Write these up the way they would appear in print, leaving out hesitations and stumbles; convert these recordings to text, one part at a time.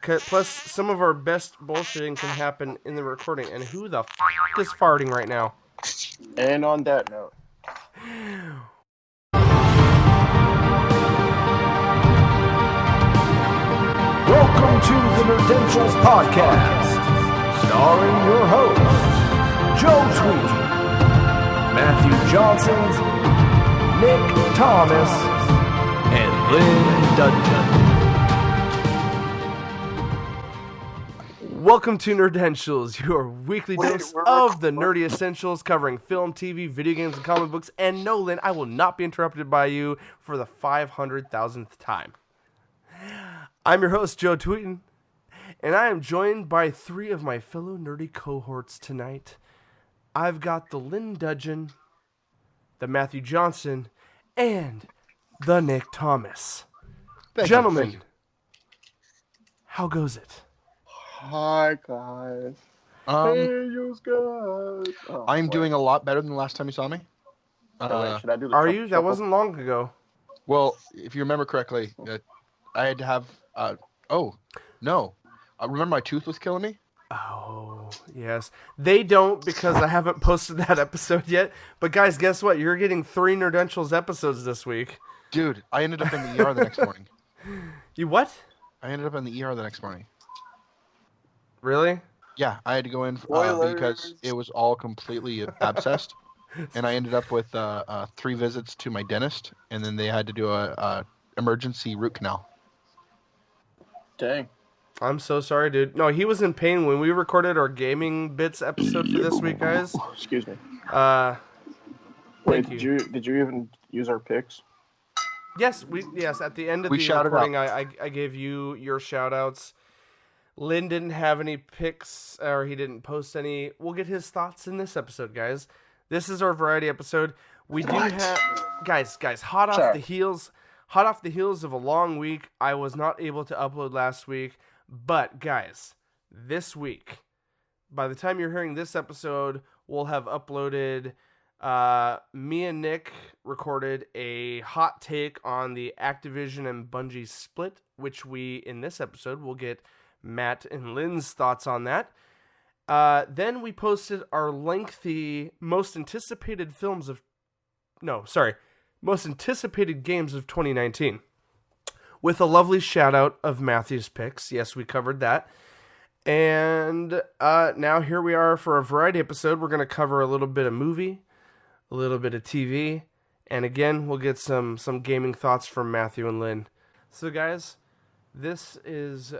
Plus, some of our best bullshitting can happen in the recording. And who the is farting right now? And on that note, welcome to the Nerdentials podcast, starring your hosts, Joe Tweedy, Matthew Johnson, Nick Thomas, and Lynn Dudgeon. Welcome to Nerdentials, your weekly dose of the nerdy essentials covering film, TV, video games, and comic books. And no, Lynn, I will not be interrupted by you for the 500,000th time. I'm your host, Joe Tweeton, and I am joined by three of my fellow nerdy cohorts tonight. I've got the Lynn Dudgeon, the Matthew Johnson, and the Nick Thomas. Gentlemen, how goes it? hi guys. Hey, you guys. Oh, I'm boy. doing a lot better than the last time you saw me. Wait, should I do the Are shuffle- you? That shuffle? wasn't long ago. Well, if you remember correctly, I had to have. Oh, no. Remember my tooth was killing me? Oh, yes. They don't because I haven't posted that episode yet. But guys, guess what? You're getting 3 Nerdentials episodes this week. Dude, I ended up in the ER the next morning. You what? I ended up in the ER the next morning. Really? Yeah, I had to go in Spoilers. because it was all completely abscessed. And I ended up with 3 visits to my dentist, and then they had to do a emergency root canal. Dang. I'm so sorry, dude. No, he was in pain when we recorded our gaming bits episode for this week, guys. Excuse me. Thank Wait, you. did you even use our picks? Yes, at the end of We the shouted recording, I gave you your shout outs. Lynn didn't have any picks, or he didn't post any. We'll get his thoughts in this episode, guys. This is our variety episode. We do have guys, hot off the heels of a long week. I was not able to upload last week, but guys, this week, by the time you're hearing this episode, we'll have uploaded. Me and Nick recorded a hot take on the Activision and Bungie split, which we in this episode will get Matt and Lynn's thoughts on that. Then we posted our lengthy most anticipated games of 2019 with a lovely shout out of Matthew's picks. Yes, we covered that. And now here we are for a variety episode. We're going to cover a little bit of movie, a little bit of TV, and again, we'll get some gaming thoughts from Matthew and Lynn. So guys, this is we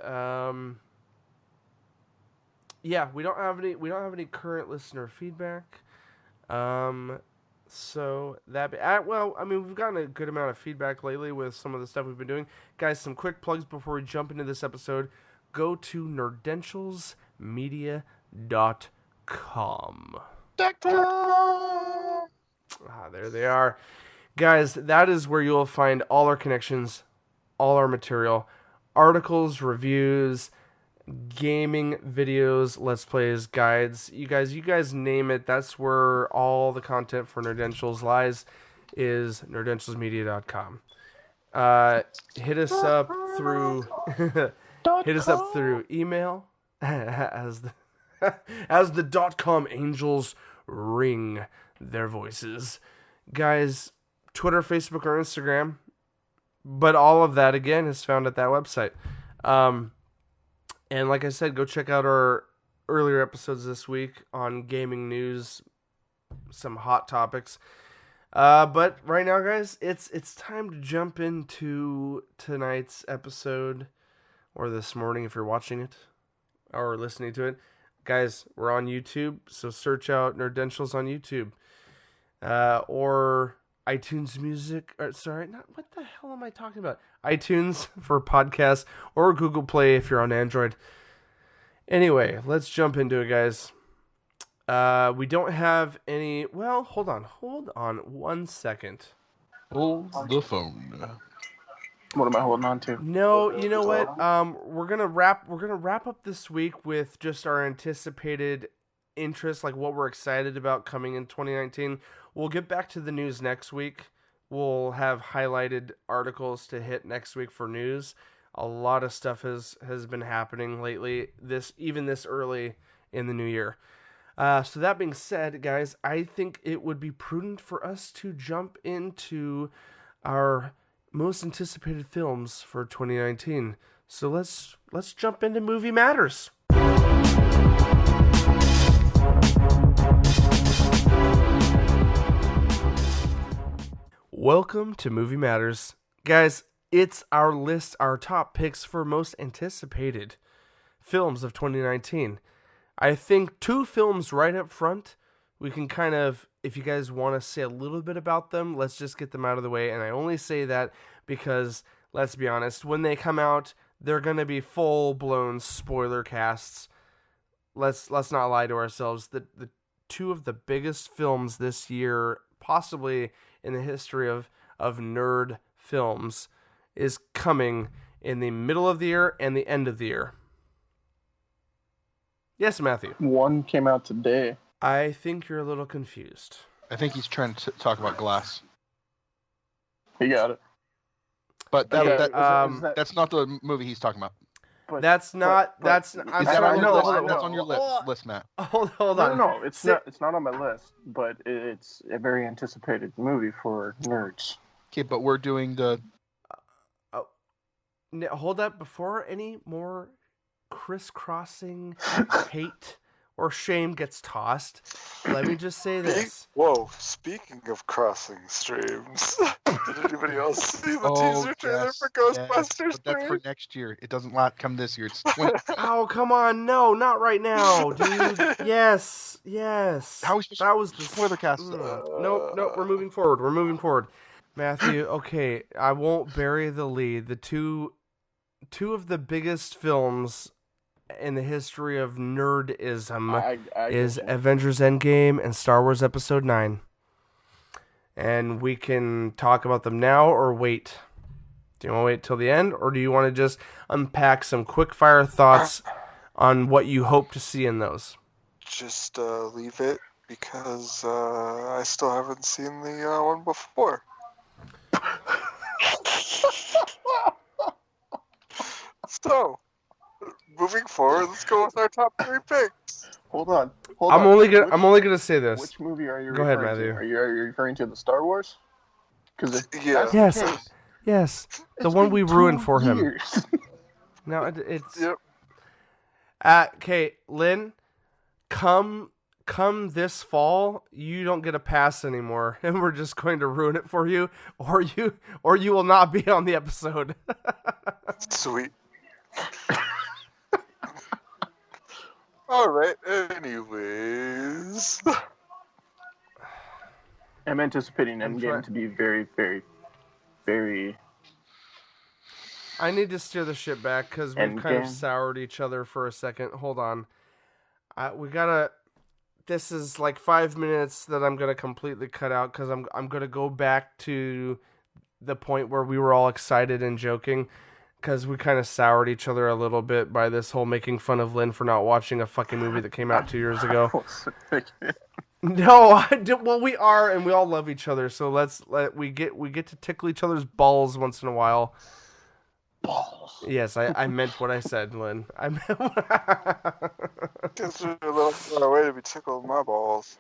don't have any current listener feedback. So that we've gotten a good amount of feedback lately with some of the stuff we've been doing. Guys, some quick plugs before we jump into this episode. Go to nerdentialsmedia.com. There they are. Guys, that is where you'll find all our connections, all our material, articles, reviews, gaming videos, let's plays, guides. You guys name it. That's where all the content for Nerdentials lies, is nerdentialsmedia.com. Hit us up through email as the .com angels ring their voices. Guys, Twitter, Facebook, or Instagram. But all of that, again, is found at that website. And like I said, go check out our earlier episodes this week on gaming news, some hot topics. But right now, guys, it's time to jump into tonight's episode, or this morning if you're watching it or listening to it. Guys, we're on YouTube, so search out Nerdentials on YouTube. Or iTunes Music. What the hell am I talking about? iTunes for podcasts, or Google Play if you're on Android. Anyway, let's jump into it, guys. We don't have any. Well, hold on 1 second. Hold the phone. What am I holding on to? No, you know what? We're gonna wrap up this week with just our anticipated interest, like what we're excited about coming in 2019. We'll get back to the news next week. We'll have highlighted articles to hit next week for news. A lot of stuff has been happening lately. Even this early in the new year. So that being said, guys, I think it would be prudent for us to jump into our most anticipated films for 2019. So let's jump into Movie Matters. Welcome to Movie Matters. Guys, it's our list, our top picks for most anticipated films of 2019. I think 2 films right up front, we can kind of, if you guys want to say a little bit about them, let's just get them out of the way. And I only say that because, let's be honest, when they come out, they're going to be full-blown spoiler casts. Let's not lie to ourselves. The 2 of the biggest films this year, possibly in the history of nerd films, is coming in the middle of the year and the end of the year. Yes, Matthew. One came out today. I think you're a little confused. I think he's trying to talk about Glass. You got it. But Okay, that's not the movie he's talking about. But, that's not. but- That's. but- I'm Is that sorry. on your know, list? I know. That's on your list, Matt. Hold on. No, it's Sit- not. It's not on my list, but it's a very anticipated movie for nerds. Okay, but we're doing the. Hold up. Before any more crisscrossing hate or shame gets tossed, let me just say this. Whoa, speaking of crossing streams, did anybody else see the teaser trailer for Ghostbusters but that's 3? for next year. It doesn't come this year. It's 20. Oh, come on. No, not right now, dude. Yes. How are we supposed That was the spoiler cast? Nope, we're moving forward. Matthew, okay, I won't bury the lead. The two of the biggest films in the history of nerdism I is get you. Avengers Endgame and Star Wars Episode 9. And we can talk about them now or wait. Do you want to wait till the end, or do you want to just unpack some quick fire thoughts on what you hope to see in those? Just leave it because I still haven't seen the one before. So, moving forward, let's go with our top 3 picks. Hold on. I'm only gonna say this. Which movie are you Go ahead, referring Matthew. to? Are you referring to the Star Wars? Because Yeah. Yes, the one we ruined for him. No, it's Yep. okay, Lynn. Come this fall, you don't get a pass anymore, and we're just going to ruin it for you, or you will not be on the episode. Sweet. Alright, anyways. I'm anticipating I'm Endgame trying- to be very, very, very. I need to steer the ship back because we've kind of Endgame. soured each other for a second. Hold on. We gotta. This is like 5 minutes that I'm gonna completely cut out because I'm gonna go back to the point where we were all excited and joking because we kind of soured each other a little bit by this whole making fun of Lynn for not watching a fucking movie that came out 2 years ago. No, well, we are, and we all love each other. So we get to tickle each other's balls once in a while. Balls. Yes, I meant what I said, Lynn. I meant. Guess we're a little far away to be tickling my balls.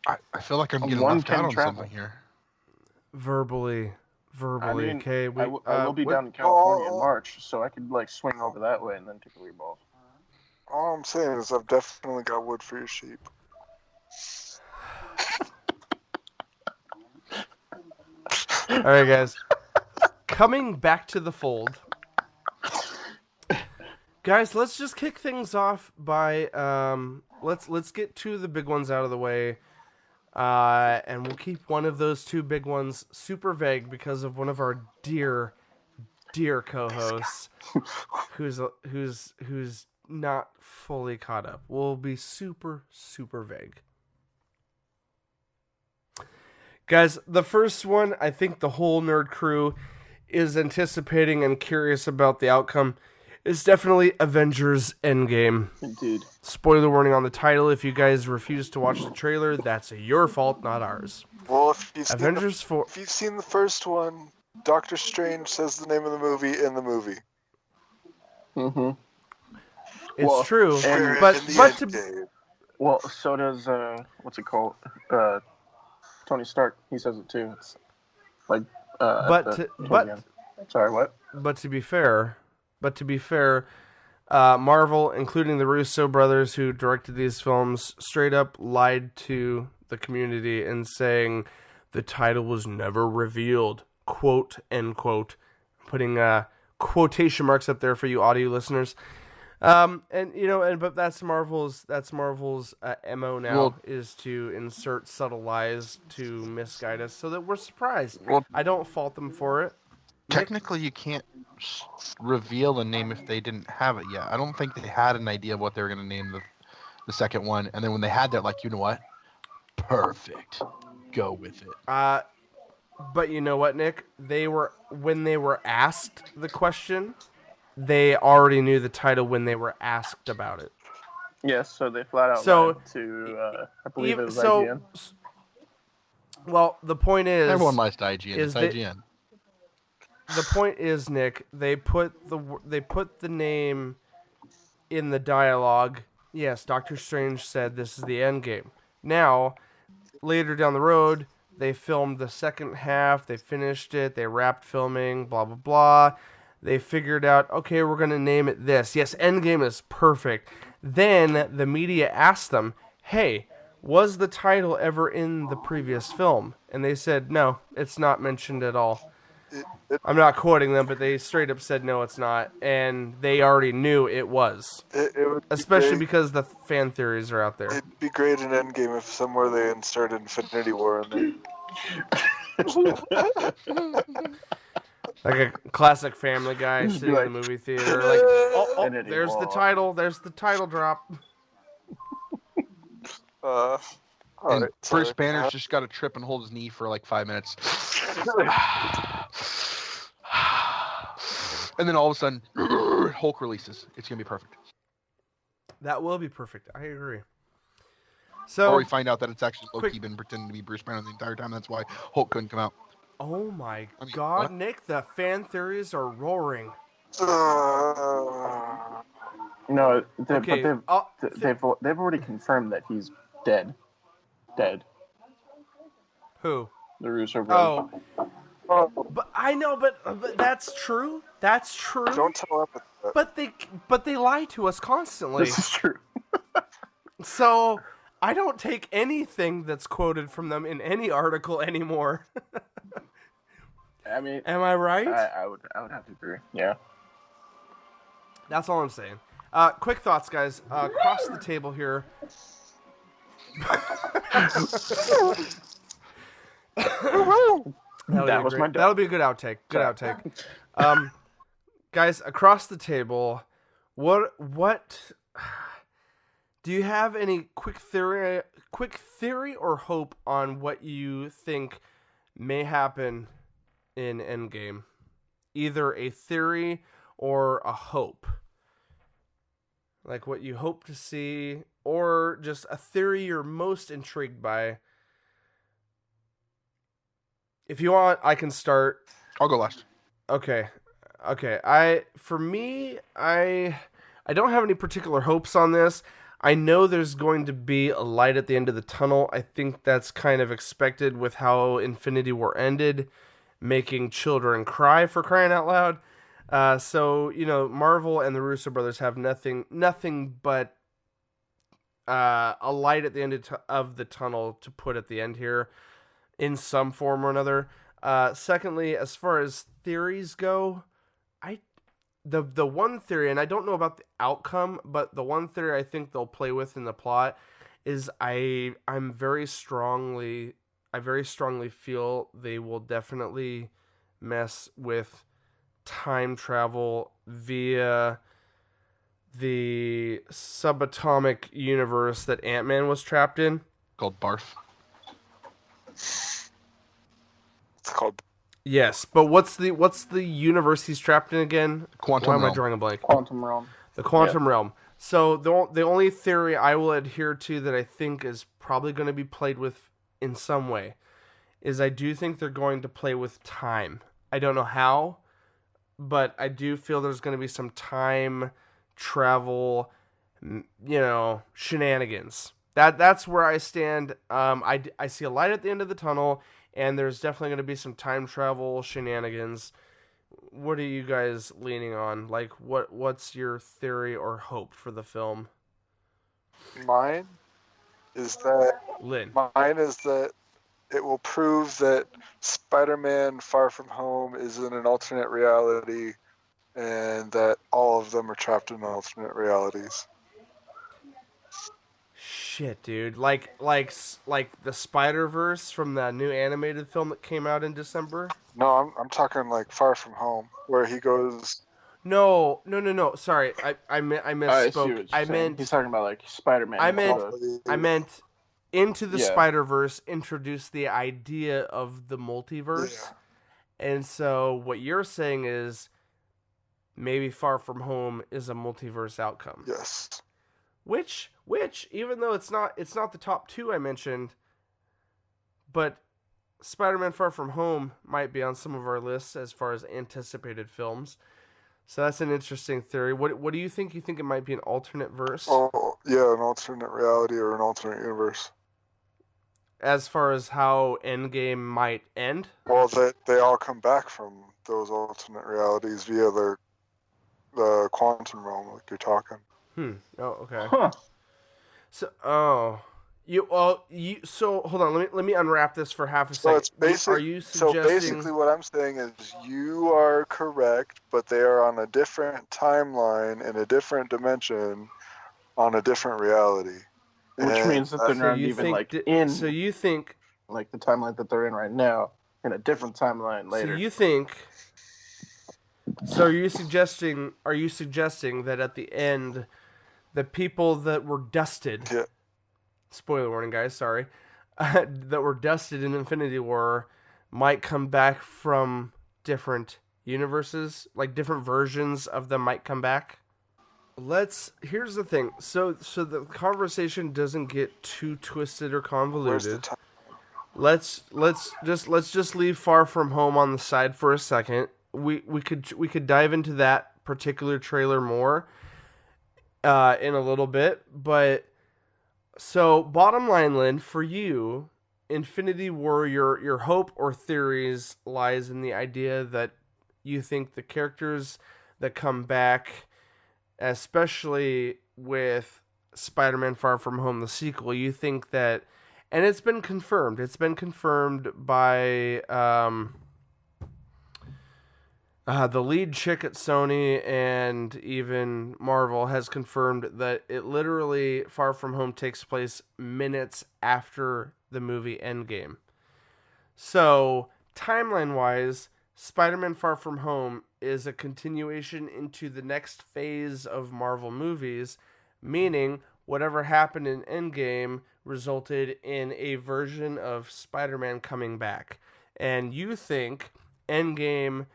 I feel like I'm getting One left out can on travel. something here. verbally. I mean, Okay, I will be what- down in California in March, so I could like swing over that way and then tickle your balls. All I'm saying is I've definitely got wood for your sheep. All right, guys. Coming back to the fold, guys. Let's just kick things off by let's get 2 of the big ones out of the way, and we'll keep one of those 2 big ones super vague because of one of our dear co-hosts who's not fully caught up. We'll be super vague. Guys, the first one, I think the whole nerd crew is anticipating and curious about the outcome, is definitely Avengers Endgame. Indeed. Spoiler warning on the title. If you guys refuse to watch the trailer, that's your fault, not ours. Well, if you've Avengers 4. if you've seen the first one, Doctor Strange says the name of the movie in the movie. Mm-hmm. It's Well, true, and- but in the but end to game. Well, so does what's it called? Tony Stark. He says it too. It's like but at to, towards but the end. Sorry, what? but to be fair, Marvel, including the Russo brothers who directed these films, straight up lied to the community in saying the title was never revealed, quote, end quote, putting quotation marks up there for you audio listeners. But that's Marvel's MO now, Well- is to insert subtle lies to misguide us so that we're surprised. Well- I don't fault them for it. Nick? Technically, you can't reveal a name if they didn't have it yet. I don't think they had an idea of what they were going to name the second one, and then when they had that, like, you know what? Perfect. Go with it. But you know what, Nick? When they were asked the question, they already knew the title when they were asked about it. Yes, so they flat out So, lied to I believe it was so, IGN. well, the point is, Everyone lies to IGN. is It's they- IGN. the point is, Nick, they put the name in the dialogue. Yes, Doctor Strange said this is the Endgame. Now, later down the road, they filmed the second half. They finished it. They wrapped filming. Blah blah blah. They figured out, okay, we're gonna name it this. Yes, Endgame is perfect. Then the media asked them, "Hey, was the title ever in the previous film?" And they said, "No, it's not mentioned at all." I'm not quoting them, but they straight up said, "No, it's not," and they already knew it was. It would be Especially great. because the fan theories are out there. It'd be great in Endgame if somewhere they inserted Infinity War in Like a classic Family Guy sitting in the movie theater, like, oh, Infinity there's the War. title. There's the title drop. there. And Alright, Bruce sorry. Banner's just got to trip and hold his knee for like 5 minutes. And then all of a sudden, Hulk releases. It's going to be perfect. That will be perfect. I agree. Or So, we find out that it's actually Loki quick- been pretending to be Bruce Banner the entire time. That's why Hulk couldn't come out. oh my I mean, God, what? Nick, the fan theories are roaring. No, Okay, but they've already confirmed that he's dead. Dead. who? The Russo brothers. Oh, but I know, but that's true. That's true. Don't tell him that. But they lie to us constantly. This is true. So I don't take anything that's quoted from them in any article anymore. I mean, Am I right? I would have to agree. Yeah. That's all I'm saying. Quick thoughts, guys. Across the table here. That was my dog. That'll be a good outtake. Good outtake. Guys, across the table, what do you have any quick theory or hope on what you think may happen in Endgame? Either a theory or a hope. Like what you hope to see, or just a theory you're most intrigued by. If you want, I can start. I'll go last. Okay. I don't have any particular hopes on this. I know there's going to be a light at the end of the tunnel. I think that's kind of expected with how Infinity War ended, making children cry, for crying out loud. So, Marvel and the Russo brothers have nothing but a light at the end of the tunnel to put at the end here in some form or another. Secondly, as far as theories go, the one theory, and I don't know about the outcome, but the one theory I think they'll play with in the plot is I very strongly feel they will definitely mess with time travel via the subatomic universe that Ant-Man was trapped in. Called Barf. It's called. Yes, but what's the universe he's trapped in again? Quantum Why am I realm. drawing a blank? Quantum realm. The quantum realm. So the only theory I will adhere to that I think is probably going to be played with in some way is I do think they're going to play with time I don't know how, but I do feel there's going to be some time travel, shenanigans. That's where I stand. I see a light at the end of the tunnel, and there's definitely going to be some time travel shenanigans. What are you guys leaning on? Like, what's your theory or hope for the film? Mine is that Lynn. it will prove that Spider-Man Far From Home is in an alternate reality, and that all of them are trapped in alternate realities. Shit, dude. Like the Spider-Verse from the new animated film that came out in December? No, I'm talking like Far From Home, where he goes. No. Sorry, I I see what misspoke. you're saying. He's talking about like Spider-Man. I meant Into the Spider-Verse introduced the idea of the multiverse. Yeah. And so what you're saying is maybe Far From Home is a multiverse outcome. Yes. Which even though it's not the top two I mentioned, but Spider-Man Far From Home might be on some of our lists as far as anticipated films. So that's an interesting theory. What do you think? You think it might be an alternate verse? Oh, yeah, an alternate reality or an alternate universe. As far as how Endgame might end? Well, they all come back from those alternate realities via the quantum realm, like you're talking. Oh, okay. Huh. So, so hold on. Let me unwrap this for half a So second. it's Are you suggesting? So basically, what I'm saying is you are correct, but they are on a different timeline in a different dimension, on a different reality. Which means that they're not even like in. So you think like the timeline that they're in right now, in a different timeline later. So you think? So are you suggesting that at the end, the people that were dusted? Yeah. Spoiler warning, guys. Sorry, that were dusted in Infinity War might come back from different universes, like different versions of them might come back. Here's the thing. So the conversation doesn't get too twisted or convoluted. Let's just leave Far From Home on the side for a second. We could dive into that particular trailer more in a little bit, but so bottom line, Lynn, for you, Infinity War, your hope or theories lies in the idea that you think the characters that come back, especially with Spider-Man Far From Home, the sequel, you think that, and it's been confirmed by the lead chick at Sony and even Marvel has confirmed that it literally, Far From Home takes place minutes after the movie Endgame. So, timeline-wise, Spider-Man Far From Home is a continuation into the next phase of Marvel movies, meaning whatever happened in Endgame resulted in a version of Spider-Man coming back. And you think Endgame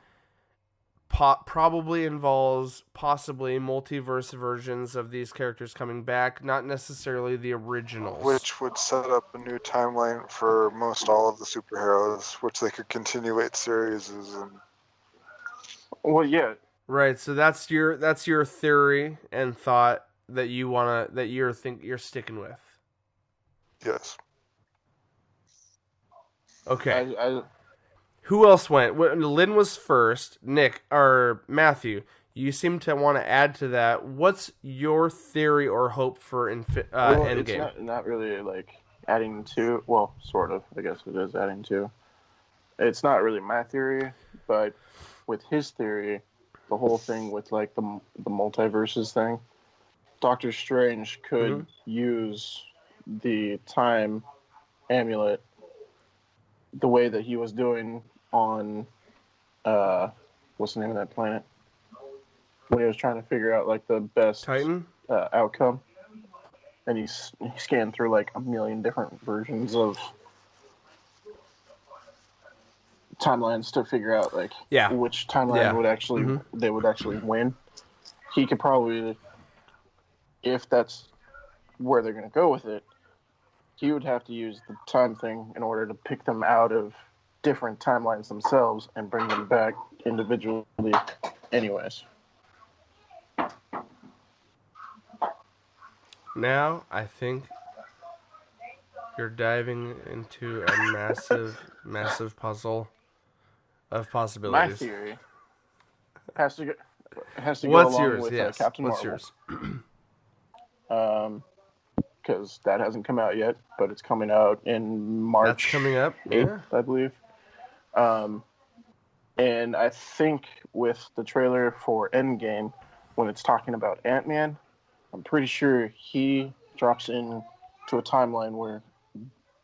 probably involves possibly multiverse versions of these characters coming back, not necessarily the originals. Which would set up a new timeline for most all of the superheroes, which they could continuate series and. Well, yeah. Right. So that's your theory and thought that you're sticking with. Yes. Okay. Who else went? Lynn was first. Nick or Matthew, you seem to want to add to that. What's your theory or hope for Endgame? It's not really like adding to. Well, sort of. I guess it is adding to. It's not really my theory, but with his theory, the whole thing with like the multiverses thing, Doctor Strange could use the time amulet the way that he was doing on what's the name of that planet when he was trying to figure out like the best Titan outcome, and he scanned through like a million different versions of timelines to figure out like which timeline would actually they would actually win. He could probably, if that's where they're going to go with it, he would have to use the time thing in order to pick them out of different timelines themselves and bring them back individually anyways. Now, I think you're diving into a massive, massive puzzle of My possibilities. theory has to go What's along yours? with Yes. Captain What's Marvel. yours? Because that hasn't come out yet, but it's coming out in March. That's coming up. 8th, Yeah. I believe. And I think with the trailer for Endgame, when it's talking about Ant-Man, I'm pretty sure he drops in to a timeline where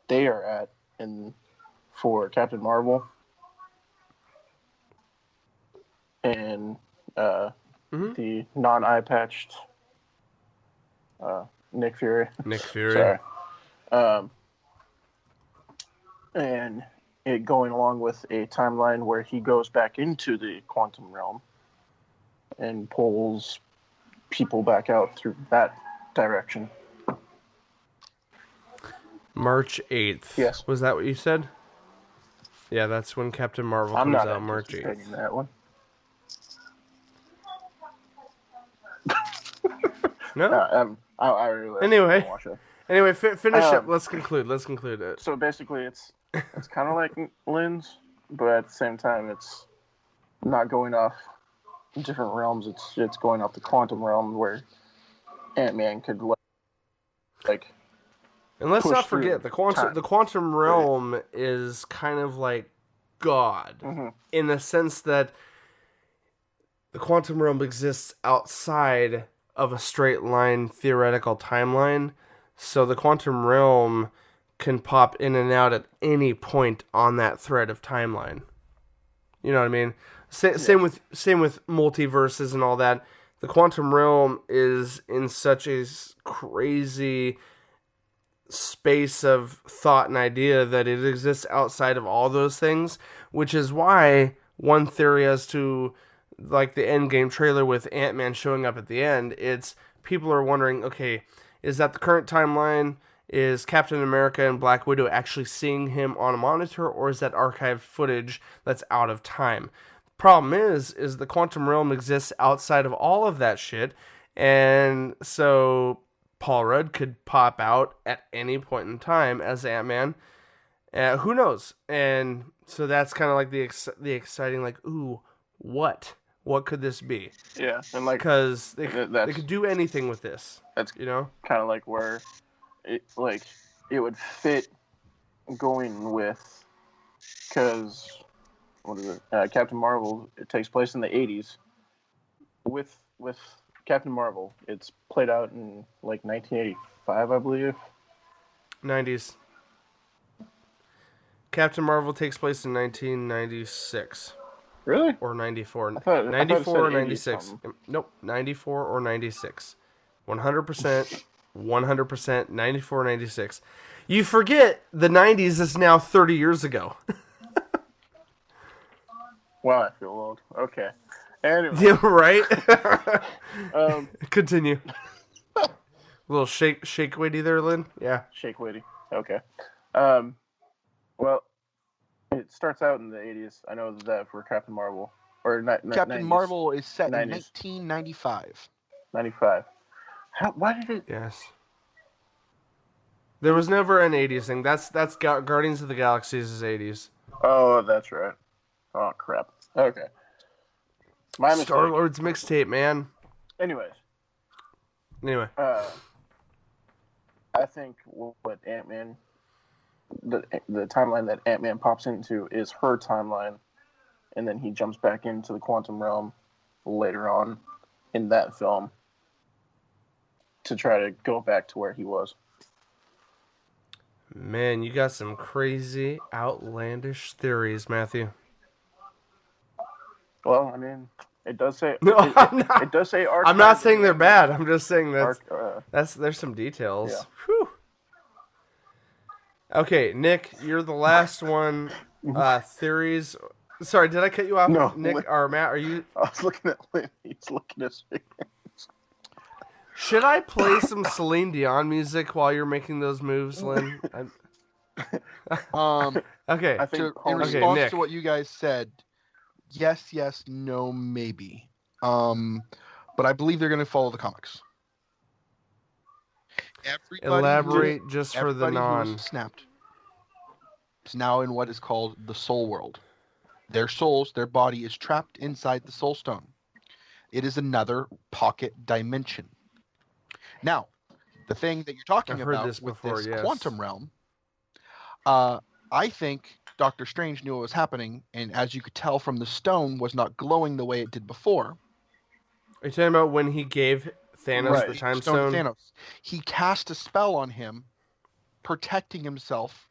they are at in for Captain Marvel and the non-eye patched Nick Fury. Nick Fury. Sorry. And it going along with a timeline where he goes back into the quantum realm and pulls people back out through that direction. March 8th. Yes. Was that what you said? Yeah, that's when Captain Marvel I'm comes not out March 8th. anticipating that one. No? I really Anyway. don't watch it. Anyway, finish up. Let's conclude it. So basically, it's kind of like Lynn's, but at the same time, it's not going off different realms. It's going off the quantum realm where Ant-Man could like. And let's push not forget through time. the quantum realm is kind of like God in the sense that the quantum realm exists outside of a straight line theoretical timeline. So the quantum realm can pop in and out at any point on that thread of timeline. You know what I mean? Same with multiverses and all that. The quantum realm is in such a crazy space of thought and idea that it exists outside of all those things, which is why one theory as to like the Endgame trailer with Ant-Man showing up at the end, it's people are wondering, okay, is that the current timeline? Is Captain America and Black Widow actually seeing him on a monitor, or is that archived footage that's out of time? Problem is the quantum realm exists outside of all of that shit, and so Paul Rudd could pop out at any point in time as Ant-Man. Who knows? And so that's kind of like the exciting, like, ooh, what could this be? Yeah, and like because they could do anything with this. That's you know, kind of like where it would fit going with, because what is it? Captain Marvel. It takes place in the 80s. With Captain Marvel, it's played out in like 1985, I believe. 90s. Captain Marvel takes place in 1996. Really? Or 94. I thought 94 or 96. 96. Nope, 94 or 96. 100%, 100%, 94 or 96. You forget the 90s is now 30 years ago. Wow, I feel old. Okay. Anyway. Yeah, right? Um, Continue. A little shake weighty there, Lynn? Yeah. Shake Witty. Okay. Well, it starts out in the 80s. I know that for Captain Marvel. Or Captain 90s. Marvel is set in 90s. 1995. 95. Why did it... Yes. There was never an 80s thing. That's Guardians of the Galaxy's 80s. Oh, that's right. Oh, crap. Okay. My mistake. Star-Lord's mixtape, man. Anyways. Anyway. I think what Ant-Man... The timeline that Ant-Man pops into is her timeline, and then he jumps back into the quantum realm later on in that film to try to go back to where he was. Man, you got some crazy, outlandish theories, Matthew. Well, I mean, it does say... No, it does say... I'm not saying they're bad. I'm just saying there's some details. Yeah. Whew. Okay, Nick, you're the last one. Theories. Sorry, did I cut you off? No. Nick or Matt, are you... I was looking at Lynn. He's looking at me. Should I play some Celine Dion music while you're making those moves, Lynn? Okay. I think In Hulk- response Nick. to what you guys said, yes, no, maybe. But I believe they're going to follow the comics. Elaborate just for the Everybody who non. was snapped is now in what is called the soul world. Their souls, their body is trapped inside the soul stone. It is another pocket dimension. Now, the thing that you're talking I've heard about this with before, this yes. quantum realm, I think Doctor Strange knew what was happening, and as you could tell from the stone, was not glowing the way it did before. Are you talking about when he gave Thanos Right. the time Stone to stone? Thanos. He cast a spell on him, protecting himself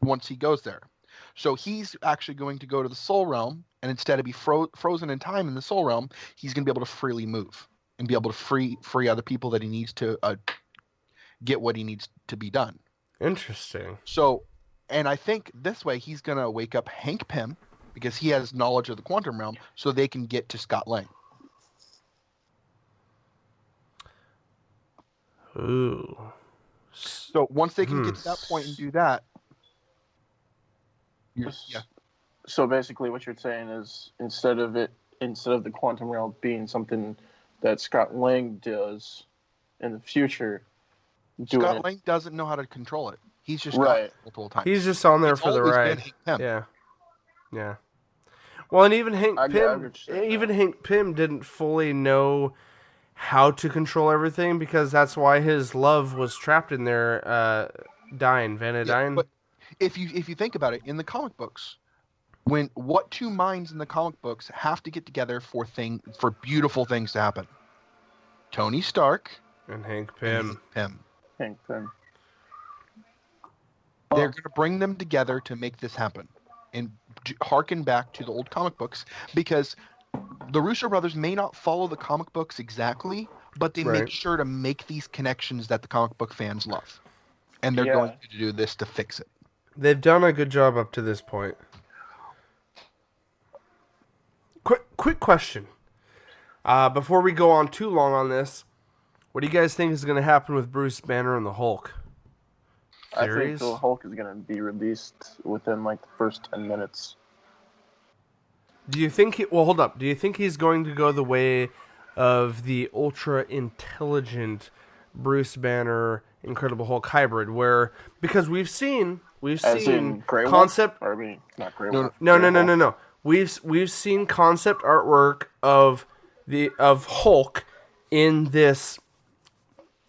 once he goes there. So he's actually going to go to the soul realm, and instead of be frozen in time in the soul realm, he's going to be able to freely move and be able to free other people that he needs to get what he needs to be done. Interesting. So, and I think this way he's going to wake up Hank Pym, because he has knowledge of the quantum realm, so they can get to Scott Lang. Ooh. So once they can get to that point and do that, yeah. So basically, what you're saying is instead of the quantum realm being something that Scott Lang does in the future, Scott Lang doesn't know how to control it. He's just got Right. it multiple times. He's just on there It's for the always been ride. Hank Pym. Yeah. Yeah. Well, and even Hank I get Pym, what you're saying, even though. Hank Pym didn't fully know how to control everything, because that's why his love was trapped in there, dying, Vanna dying. But if you think about it, in the comic books, what two minds in the comic books have to get together for beautiful things to happen? Tony Stark And Hank and Pym. Hank Pym. Hank Pym. They're going to bring them together to make this happen, and harken back to the old comic books, because the Russo brothers may not follow the comic books exactly, but they make Right. sure to make these connections that the comic book fans love, and they're Yeah. going to do this to fix it. They've done a good job up to this point. Quick question. Before we go on too long on this, what do you guys think is going to happen with Bruce Banner and the Hulk? I think Theories? the Hulk is going to be released within like the first 10 minutes. Do you think hold up. Do you think he's going to go the way of the ultra intelligent Bruce Banner Incredible Hulk hybrid, because we've seen As in Grey concept Wolf? Or, I mean, not Grey No, Wolf. No. Grey Hulk. We've seen concept artwork of Hulk in this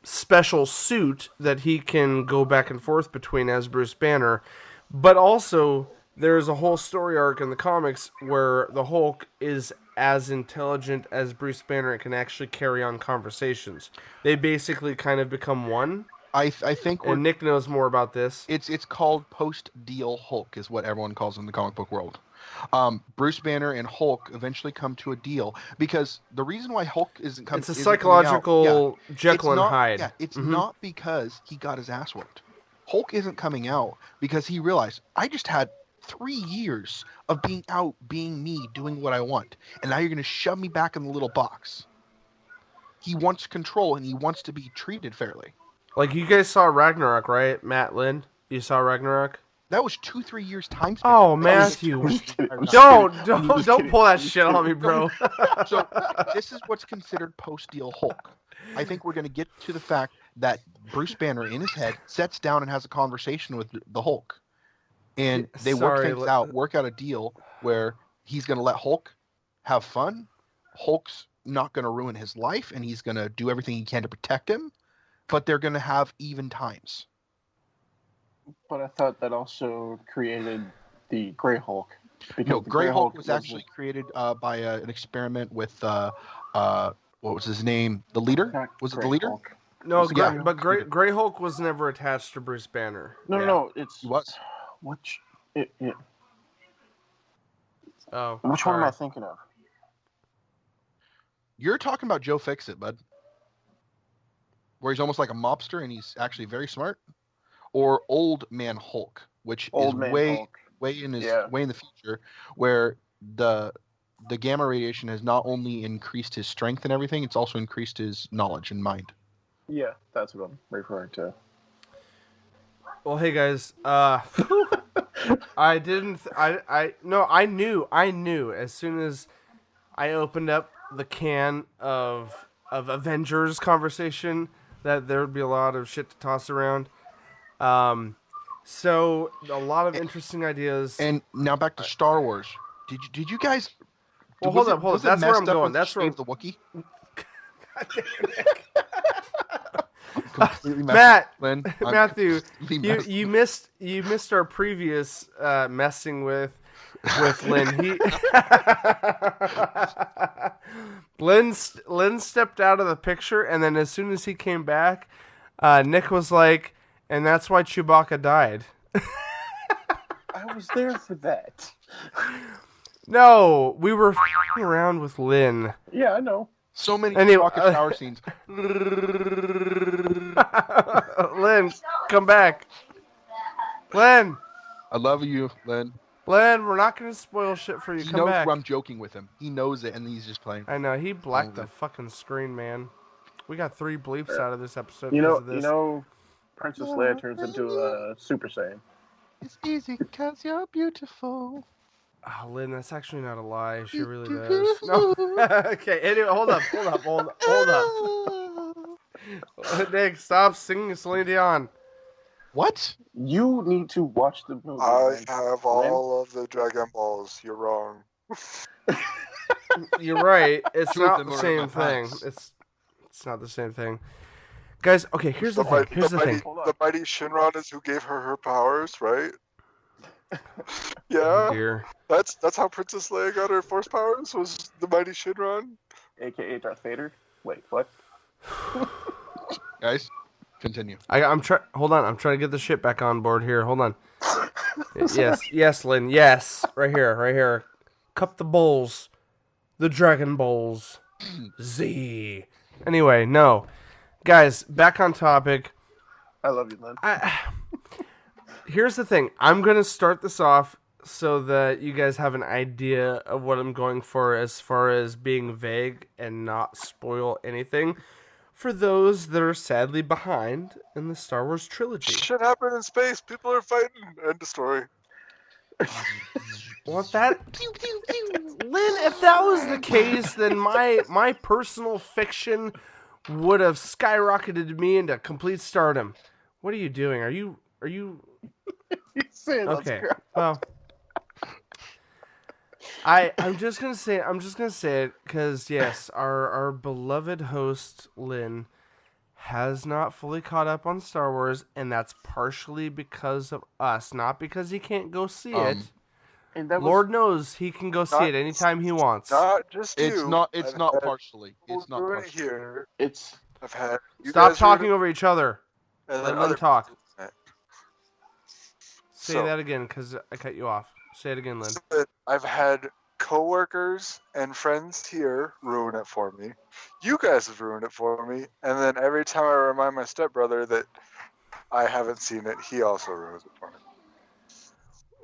special suit that he can go back and forth between as Bruce Banner, but also there's a whole story arc in the comics where the Hulk is as intelligent as Bruce Banner and can actually carry on conversations. They basically kind of become one. I think And Nick knows more about this. it's called post-deal Hulk is what everyone calls in the comic book world. Bruce Banner and Hulk eventually come to a deal, because the reason why Hulk isn't coming, It's a psychological Jekyll and Hyde. Yeah, it's Mhm. not because he got his ass whooped. Hulk isn't coming out because he realized, I just had 3 years of being me, doing what I want, and now you're going to shove me back in the little box. He wants control, and he wants to be treated fairly. Like, you guys saw Ragnarok, right? Matt, Lynn? You saw Ragnarok? That was 2-3 years time span. Oh, That was Matthew. I'm just kidding. Don't pull that shit on me, bro. So this is what's considered post-deal Hulk. I think we're going to get to the fact that Bruce Banner, in his head, sits down and has a conversation with the Hulk, and they work out a deal where he's going to let Hulk have fun. Hulk's not going to ruin his life, and he's going to do everything he can to protect him, but they're going to have even times. But I thought that also created the Grey Hulk. No, the Grey Hulk was actually created by an experiment with what was his name? The leader? not Was it the Grey leader? Hulk. No, Yeah. but Grey Hulk was never attached to Bruce Banner. No, it's He was. which Oh, which one am I sorry. thinking of? You're talking about Joe Fixit, bud. Where he's almost like a mobster and he's actually very smart. Or Old Man Hulk, which Old is Man way Hulk. way in Yeah. the future, where the gamma radiation has not only increased his strength and everything, it's also increased his knowledge and mind. Yeah, that's what I'm referring to. Well, hey guys. I didn't. No. I knew as soon as I opened up the can of Avengers conversation that there would be a lot of shit to toss around. So a lot of interesting ideas. And now back to Star Wars. Did you guys? Well, was hold up. was it That's where messed I'm up going. when they That's where. shaved the Wookiee? God damn it, Nick. Completely messed Matt, up, Lynn. I'm Matthew, completely messed you missed our previous messing with Lynn. Lynn stepped out of the picture, and then as soon as he came back, Nick was like, "And that's why Chewbacca died." I was there for that. No, we were f***ing around with Lynn. Yeah, I know. So many Anyway, Chewbacca shower scenes. Lynn, come back. Lynn, I love you, Lynn. we're not gonna spoil shit for you. He Come knows back. where I'm joking with him. He knows it, and he's just playing. I know, he blacked the Oh, fucking screen, man. We got 3 bleeps out of this episode You because know, of this. you know, Princess Leia turns into a Super Saiyan. It's easy because you're beautiful. Oh, Lynn, that's actually not a lie. She really does. No. Okay, anyway, hold up. Nick, stop singing Celine Dion. What? You need to watch the movie. I Lynn. have all of the Dragon Balls. You're wrong. You're right. It's Two of not them the are same in my thing. packs. It's not the same thing. Guys, okay, here's the thing. Here's the thing. The mighty Shinron is who gave her powers, right? Oh, Yeah, dear. that's how Princess Leia got her force powers. Was the mighty Shinron? AKA Darth Vader. Wait, what? Guys, continue. I'm trying. Hold on. I'm trying to get the shit back on board here. Hold on. Yes, Lynn. Yes, right here. Cup the bowls, the Dragon Bowls. Z. Anyway, no, guys, back on topic. I love you, Lynn. Here's the thing. I'm gonna start this off so that you guys have an idea of what I'm going for as far as being vague and not spoil anything for those that are sadly behind in the Star Wars trilogy. Shit happened in space. People are fighting. End of story. Well, Lynn, if that was the case, then my personal fiction would have skyrocketed me into complete stardom. What are you doing? Are you He's saying okay? Well, I'm just gonna say it because yes, our beloved host Lynn has not fully caught up on Star Wars, and that's partially because of us, not because he can't go see it. And that was, Lord knows he can go see it anytime he wants. Not just you. It's not I've not had partially. It's not people doing it partially. here. it's I've had. You Stop guys talking are- over each other. and Let then Lynn other talk. people doing it. Say So- that again, because I cut you off. Say it again, Lynn. But I've had coworkers and friends here ruin it for me. You guys have ruined it for me, and then every time I remind my stepbrother that I haven't seen it, he also ruins it for me.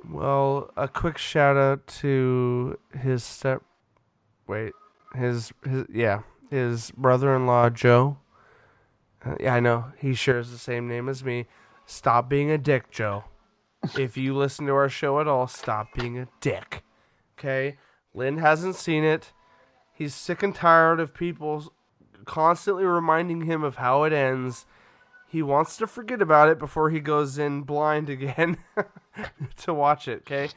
Well, a quick shout out to his his brother-in-law Joe. Yeah, I know he shares the same name as me. Stop being a dick, Joe. If you listen to our show at all, stop being a dick. Okay? Lynn hasn't seen it. He's sick and tired of people constantly reminding him of how it ends. He wants to forget about it before he goes in blind again to watch it, okay?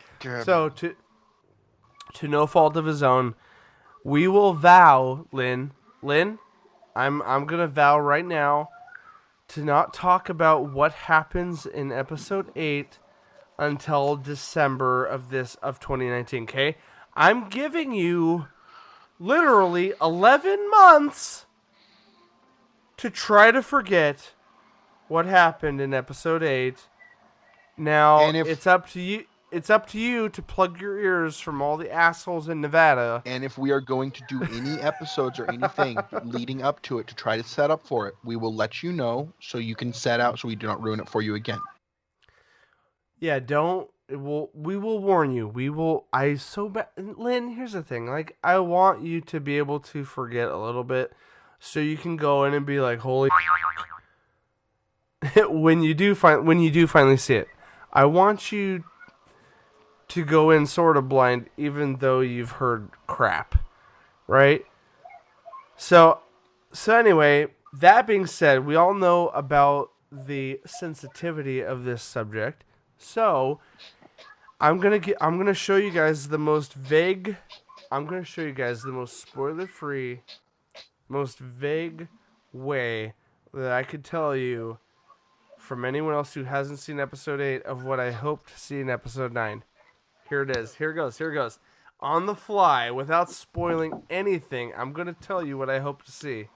So, to no fault of his own, we will vow, Lynn, I'm going to vow right now to not talk about what happens in episode 8 until December of 2019, okay? I'm giving you literally 11 months to try to forget what happened in episode 8. Now, And if- it's up to you. It's up to you to plug your ears from all the assholes in Nevada. And if we are going to do any episodes or anything leading up to it to try to set up for it, we will let you know so you can set out so we do not ruin it for you again. Yeah, we will warn you. We will. Lynn, here's the thing. Like, I want you to be able to forget a little bit, so you can go in and be like, "Holy." when you do finally see it, I want you to go in sort of blind, even though you've heard crap, right? So anyway, that being said, we all know about the sensitivity of this subject. So I'm gonna show you guys the most vague. I'm gonna show you guys the most spoiler-free, most vague way that I could tell you from anyone else who hasn't seen episode 8 of what I hope to see in episode 9. Here it is. Here it goes. On the fly, without spoiling anything, I'm going to tell you what I hope to see.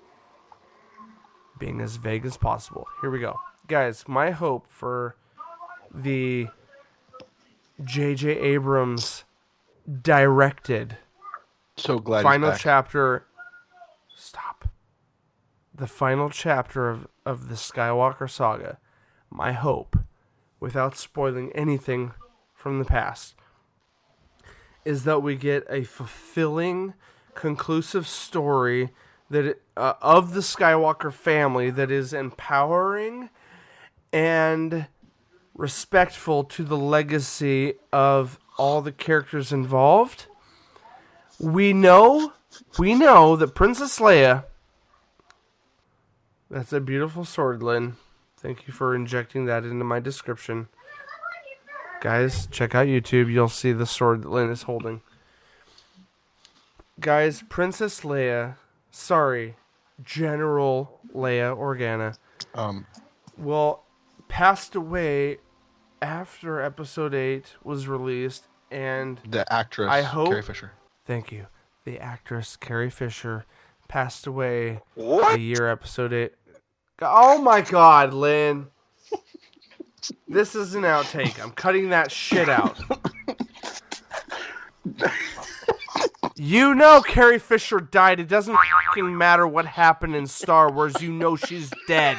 Being as vague as possible. Here we go. Guys, my hope for the J.J. Abrams directed So glad final he's back. chapter. Stop. The final chapter of the Skywalker saga. My hope, without spoiling anything from the past, is that we get a fulfilling, conclusive story that of the Skywalker family that is empowering and respectful to the legacy of all the characters involved. We know that Princess Leia. That's a beautiful sword, Lynn. Thank you for injecting that into my description. Guys, check out YouTube. You'll see the sword that Lynn is holding. Guys, Princess Leia, General Leia Organa, passed away after Episode 8 was released, and The actress, I hope, Carrie Fisher. Thank you. The actress Carrie Fisher passed away What? the year Episode 8. Oh my God, Lynn. This is an outtake. I'm cutting that shit out. You know Carrie Fisher died. It doesn't fucking matter what happened in Star Wars. You know she's dead.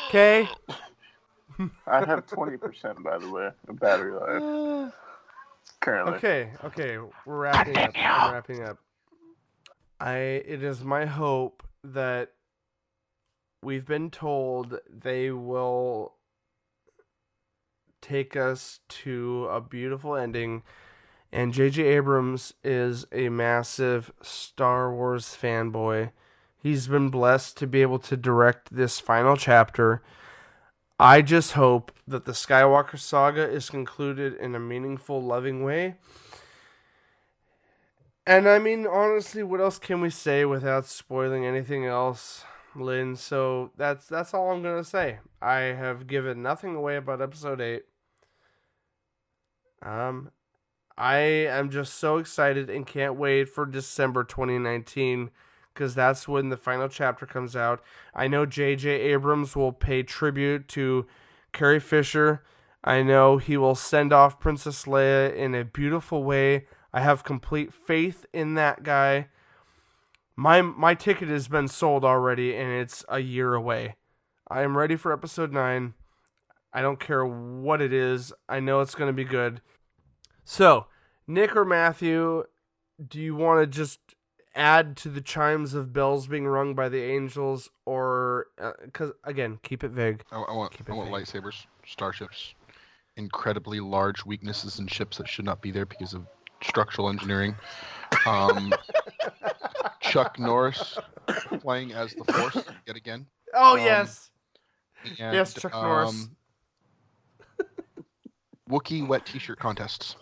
Okay? I have 20%, by the way, of battery life. Currently. Okay. We're wrapping up. I'm wrapping up. It is my hope that we've been told they will take us to a beautiful ending, and J.J. Abrams is a massive Star Wars fanboy. He's been blessed to be able to direct this final chapter. I just hope that the Skywalker saga is concluded in a meaningful, loving way. And I mean, honestly, what else can we say without spoiling anything else, Lynn? So that's all I'm gonna say. I have given nothing away about episode 8. I am just so excited and can't wait for December 2019, because that's when the final chapter comes out. I know J.J. Abrams will pay tribute to Carrie Fisher. I know he will send off Princess Leia in a beautiful way. I have complete faith in that guy. My ticket has been sold already, and it's a year away. I am ready for episode 9. I don't care what it is. I know it's going to be good. So, Nick or Matthew, do you want to just add to the chimes of bells being rung by the angels, or because again, keep it vague. I want lightsabers, starships, incredibly large weaknesses in ships that should not be there because of structural engineering. Chuck Norris playing as the Force yet again. Oh yes, and, yes, Chuck Norris. Wookiee wet T-shirt contests.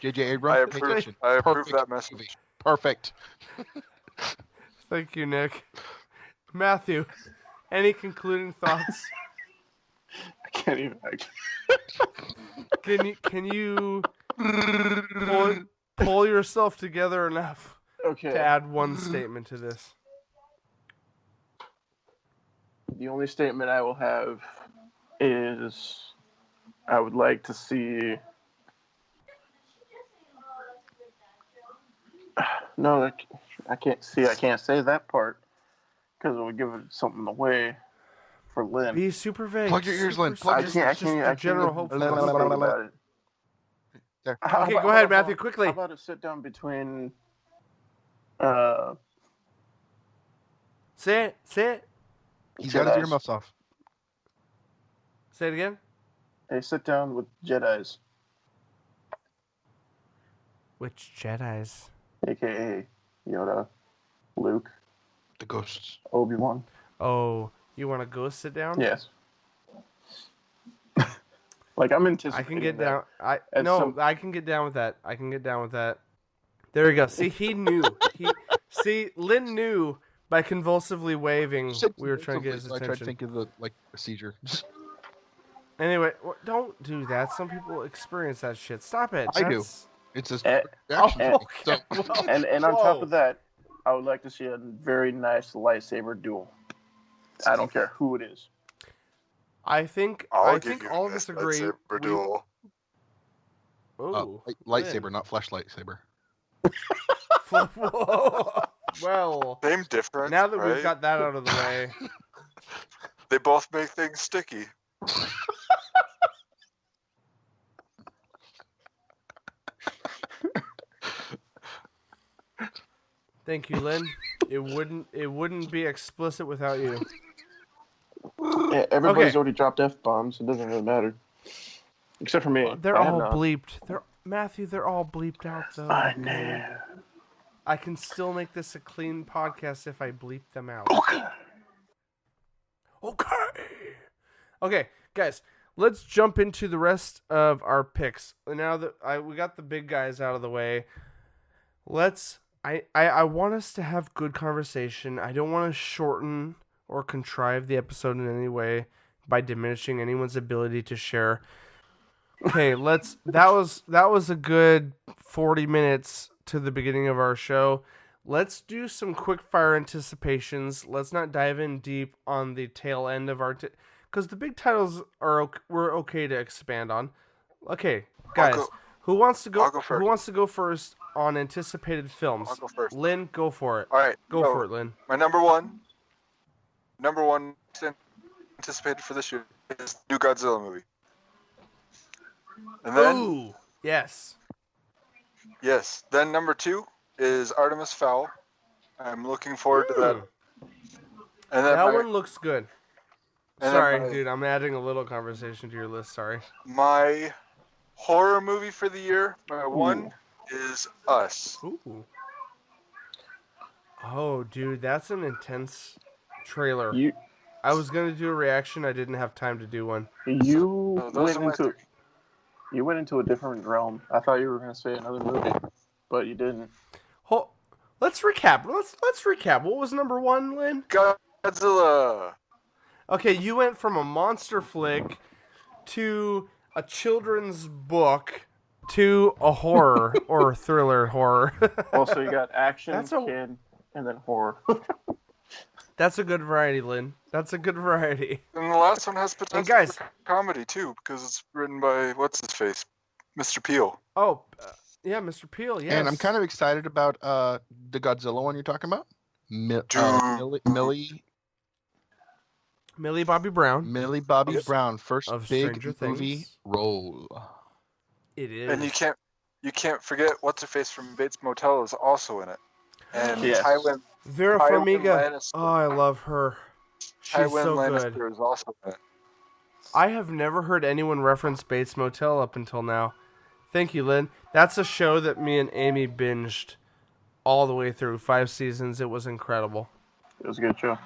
J.J. Abrams. I approve that message. Movie. Perfect. Thank you, Nick. Matthew, any concluding thoughts? I can't even. Can you pull yourself together enough to add one statement to this? The only statement I will have is I would like to see. No, I can't see. I can't say that part because it would give it something away for Lynn. Be super vague. Plug your ears, Lynn. I can't. General hope. About it. There. Okay, go ahead, Matthew, quickly. How about a sit down between Say it. He's got his Jedis. earmuffs off. Say it again. A sit down with Jedis, Which Jedis? aka Yoda, Luke, The ghosts. Obi-Wan. Oh, you want to go sit down? Yes. Like I'm I anticipating. can get that. down. At some- I can get down with that. There we go. See, he knew. Lynn knew by convulsively waving. We were trying to get his I tried to attention. think of the procedure. Anyway, don't do that. Some people experience that shit. Stop it. I do. That's- It's a Eh, reaction. Oh, okay. So, Well, And on top whoa. of that, I would like to see a very nice lightsaber duel. I don't care who it is. I think I'll give you all of this us agree. lightsaber duel. Oh, lightsaber, not flashlight saber. Whoa. Well, Same difference. now that right? we've got that out of the way, They both make things sticky. thank you, Lynn. It wouldn't be explicit without you. Yeah, everybody's Okay. already dropped F-bombs. It doesn't really matter. Except for me. They're I have all not. bleeped. They're all bleeped out though. I know. I can still make this a clean podcast if I bleep them out. Okay, guys, let's jump into the rest of our picks. Now that we got the big guys out of the way, I want us to have good conversation. I don't want to shorten or contrive the episode in any way by diminishing anyone's ability to share. Okay, that was a good 40 minutes to the beginning of our show. Let's do some quick fire anticipations. Let's not dive in deep on the tail end of our because the big titles we're okay to expand on. Okay, guys, who wants to go? I'll go first. Who wants to go first on anticipated films? I'll go first. Lynn, go for it. All right. Go so for it, Lynn. My number one anticipated for this year is the new Godzilla movie. And then, Ooh, yes. yes, then number two is Artemis Fowl. I'm looking forward to that. And then That one looks good. and then Sorry, my- dude. I'm adding a little conversation to your list. Sorry. my horror movie for the year, my one is Us. Ooh. Oh, dude, that's an intense trailer. You I was gonna do a reaction. I didn't have time to do one. you So those went are my into three. you went into a different realm. I thought you were gonna say another movie, but you didn't. Let's recap. Let's recap. What was number one, Lynn? Godzilla. Okay, you went from a monster flick to a children's book to a horror or thriller horror. Also, you got action, That's a- kid, and then horror. That's a good variety, Lynn. That's a good variety. And the last one has potential guys- for comedy too, because it's written by what's his face, Mr. Peel. Oh, yeah, Mr. Peel. Yes. And I'm kind of excited about the Godzilla one you're talking about. Dude. Millie Bobby Brown. Millie Bobby Yes. Brown, first Of big Stranger movie Things. role. It is. And you can't forget what's her face from Bates Motel is also in it. And Yes. Tywin Vera Tywin Farmiga. Lannister. Oh, I love her. She's Tywin so Lannister good. is also in it. I have never heard anyone reference Bates Motel up until now. Thank you, Lynn. That's a show that me and Amy binged all the way through 5 seasons. It was incredible. It was a good show.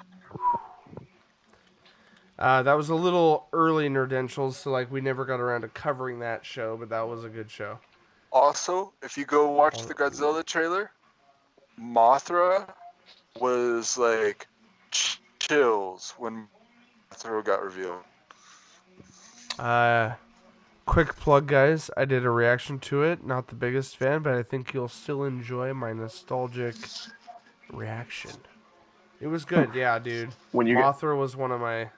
That was a little early Nerdentials, so like we never got around to covering that show, but that was a good show. Also, if you go watch the Godzilla trailer, Mothra was like chills when Mothra got revealed. Quick plug, guys. I did a reaction to it. Not the biggest fan, but I think you'll still enjoy my nostalgic reaction. It was good, yeah, dude. When you Mothra was one of my...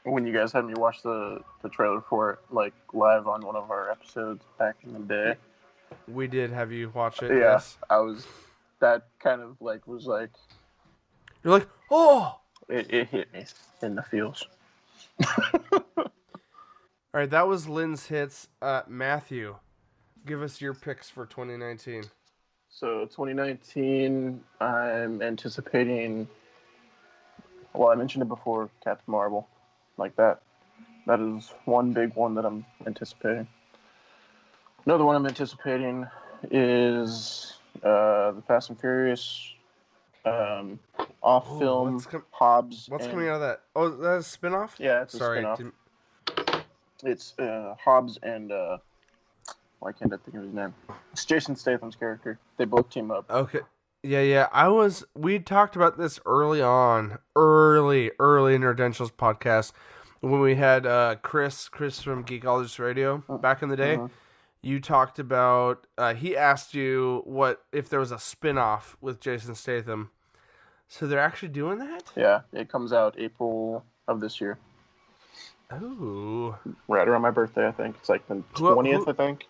when you guys had me watch the trailer for it, like live on one of our episodes back in the day. We did have you watch it, Yeah, yes. I was. That kind of like was like You're like, oh! it hit me in the feels. All right, that was Lynn's hits. Matthew, give us your picks for 2019. So 2019, I'm anticipating. Well, I mentioned it before, Captain Marvel, like that. That is one big one that I'm anticipating. Another one I'm anticipating is the Fast and Furious off film Hobbs. What's coming out of that? Oh, that's a spinoff? Yeah, it's a Sorry. spinoff. It's Hobbs and why can't I think of his name? It's Jason Statham's character. They both team up. Okay. Yeah. We talked about this early in Nerdentials podcast when we had Chris from Geekologist Radio back in the day. You talked about he asked you what if there was a spin-off with Jason Statham. So they're actually doing that? Yeah, it comes out April of this year. Oh. Right around my birthday, I think. It's like the 20th, I think.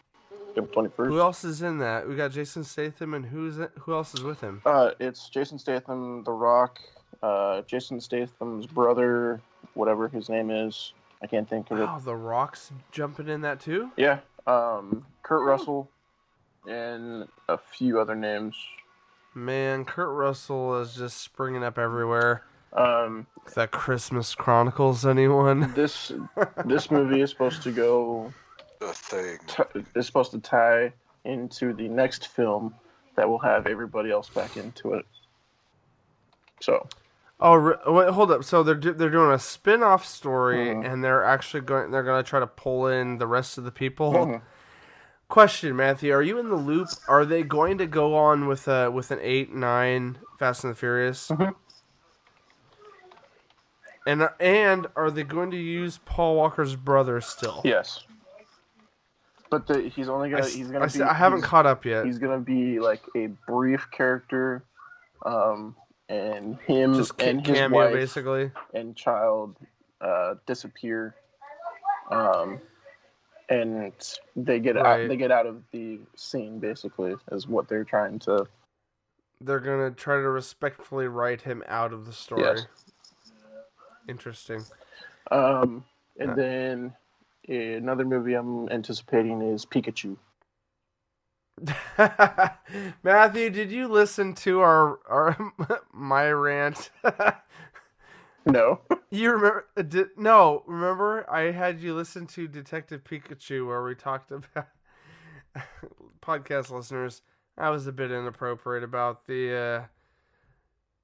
The 21st. Who else is in that? We got Jason Statham, and who else is with him? It's Jason Statham, The Rock, Jason Statham's brother, whatever his name is. I can't think of it. Oh, The Rock's jumping in that too? Yeah. Kurt Russell and a few other names. Man, Kurt Russell is just springing up everywhere. Is that Christmas Chronicles, anyone? This movie is supposed to go. The Thing. Is supposed to tie into the next film that will have everybody else back into it. So. Oh, wait, hold up. So they're doing a spin-off story, and they're actually going to try to pull in the rest of the people. Question, Matthew, are you in the loop? Are they going to go on with an 8, 9 Fast and the Furious? And are they going to use Paul Walker's brother still? Yes. But he's gonna be. I haven't caught up yet. He's gonna be like a brief character, and him just and his cameo, wife basically, and child disappear, and they get out of the scene. Basically, is what they're trying to. They're gonna try to respectfully write him out of the story. Yes. Interesting. And then another movie I'm anticipating is Pikachu. Matthew, did you listen to our my rant? No. You remember? No, remember? I had you listen to Detective Pikachu, where we talked about podcast listeners. I was a bit inappropriate about the.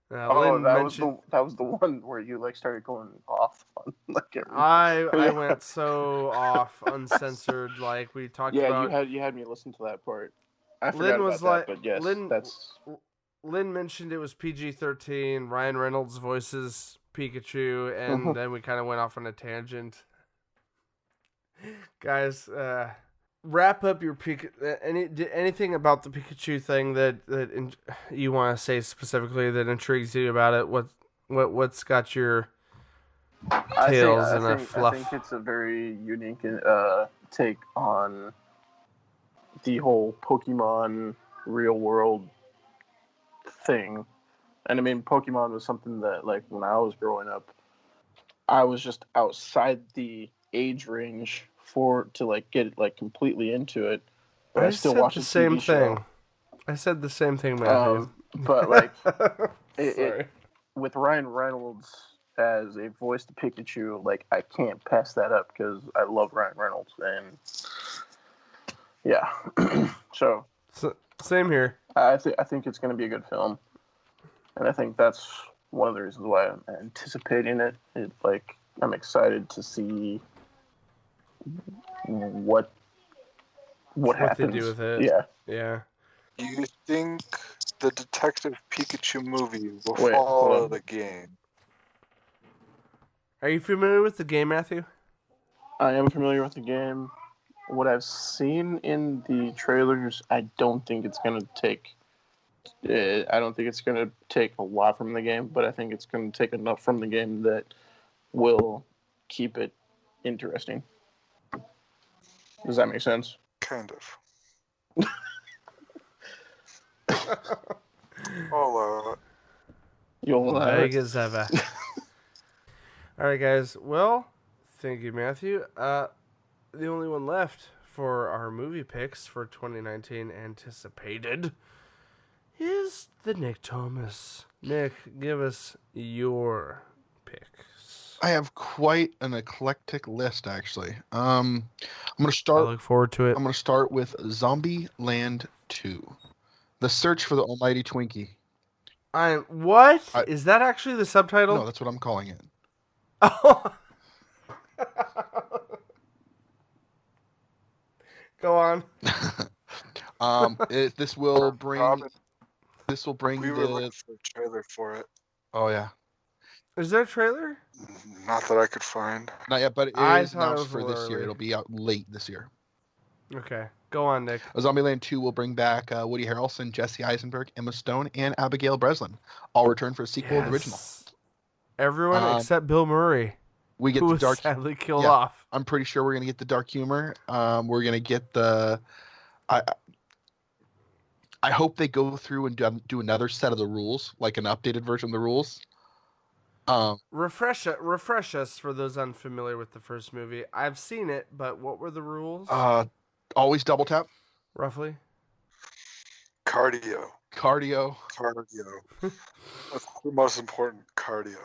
That was the one where you like started going off on like everything. I went so off, uncensored. Like we talked about. Yeah, you had me listen to that part. I forgot Lynn about was that, like, but yes, Lynn mentioned it was PG-13. Ryan Reynolds voices Pikachu, and then we kind of went off on a tangent. Guys, wrap up your anything about the Pikachu thing that you want to say specifically that intrigues you about it? What's got your tails and a fluff? I think it's a very unique take on the whole Pokemon real world thing. And I mean, Pokemon was something that, like, when I was growing up, I was just outside the age range to like get like completely into it. But I still watched the same thing. I said the same thing, Matthew. But like, with Ryan Reynolds as a voice to Pikachu, like I can't pass that up because I love Ryan Reynolds, and yeah. so same here. I think it's going to be a good film, and I think that's one of the reasons why I'm anticipating it. I'm excited to see what happens. They do with it. Yeah. Do you think the Detective Pikachu movie will follow the game? Are you familiar with the game, Matthew? I am familiar with the game. What I've seen in the trailers, I don't think it's going to take. I don't think it's going to take a lot from the game, but I think it's going to take enough from the game that will keep it interesting. Does that make sense? Kind of. I'll You'll Vegas ever. All right, guys. Well, thank you, Matthew. the only one left for our movie picks for 2019 anticipated is the Nick Thomas. Nick, give us your picks. I have quite an eclectic list, actually. I'm gonna I start. look forward to it. I'm gonna start with Zombie Land 2: The Search for the Almighty Twinkie. What is that actually the subtitle? No, that's what I'm calling it. Oh. Go on. This will bring. Robin, This will bring we were the. looking for a trailer for it. Oh yeah, Is there a trailer? Not that I could find. not yet, but it I is thought it announced was for a this little year. early. It'll be out late this year. Okay. Go on, Nick. Zombieland 2 will bring back Woody Harrelson, Jesse Eisenberg, Emma Stone, and Abigail Breslin, all return for a sequel of the original. Everyone except Bill Murray, We get who the was dark. sadly killed yeah. off. I'm pretty sure we're gonna get the dark humor. We're gonna get the. I hope they go through and do another set of the rules, like an updated version of the rules. Refresh us for those unfamiliar with the first movie. I've seen it, but what were the rules? Always double tap. Roughly? Cardio. Cardio. That's the most important, cardio.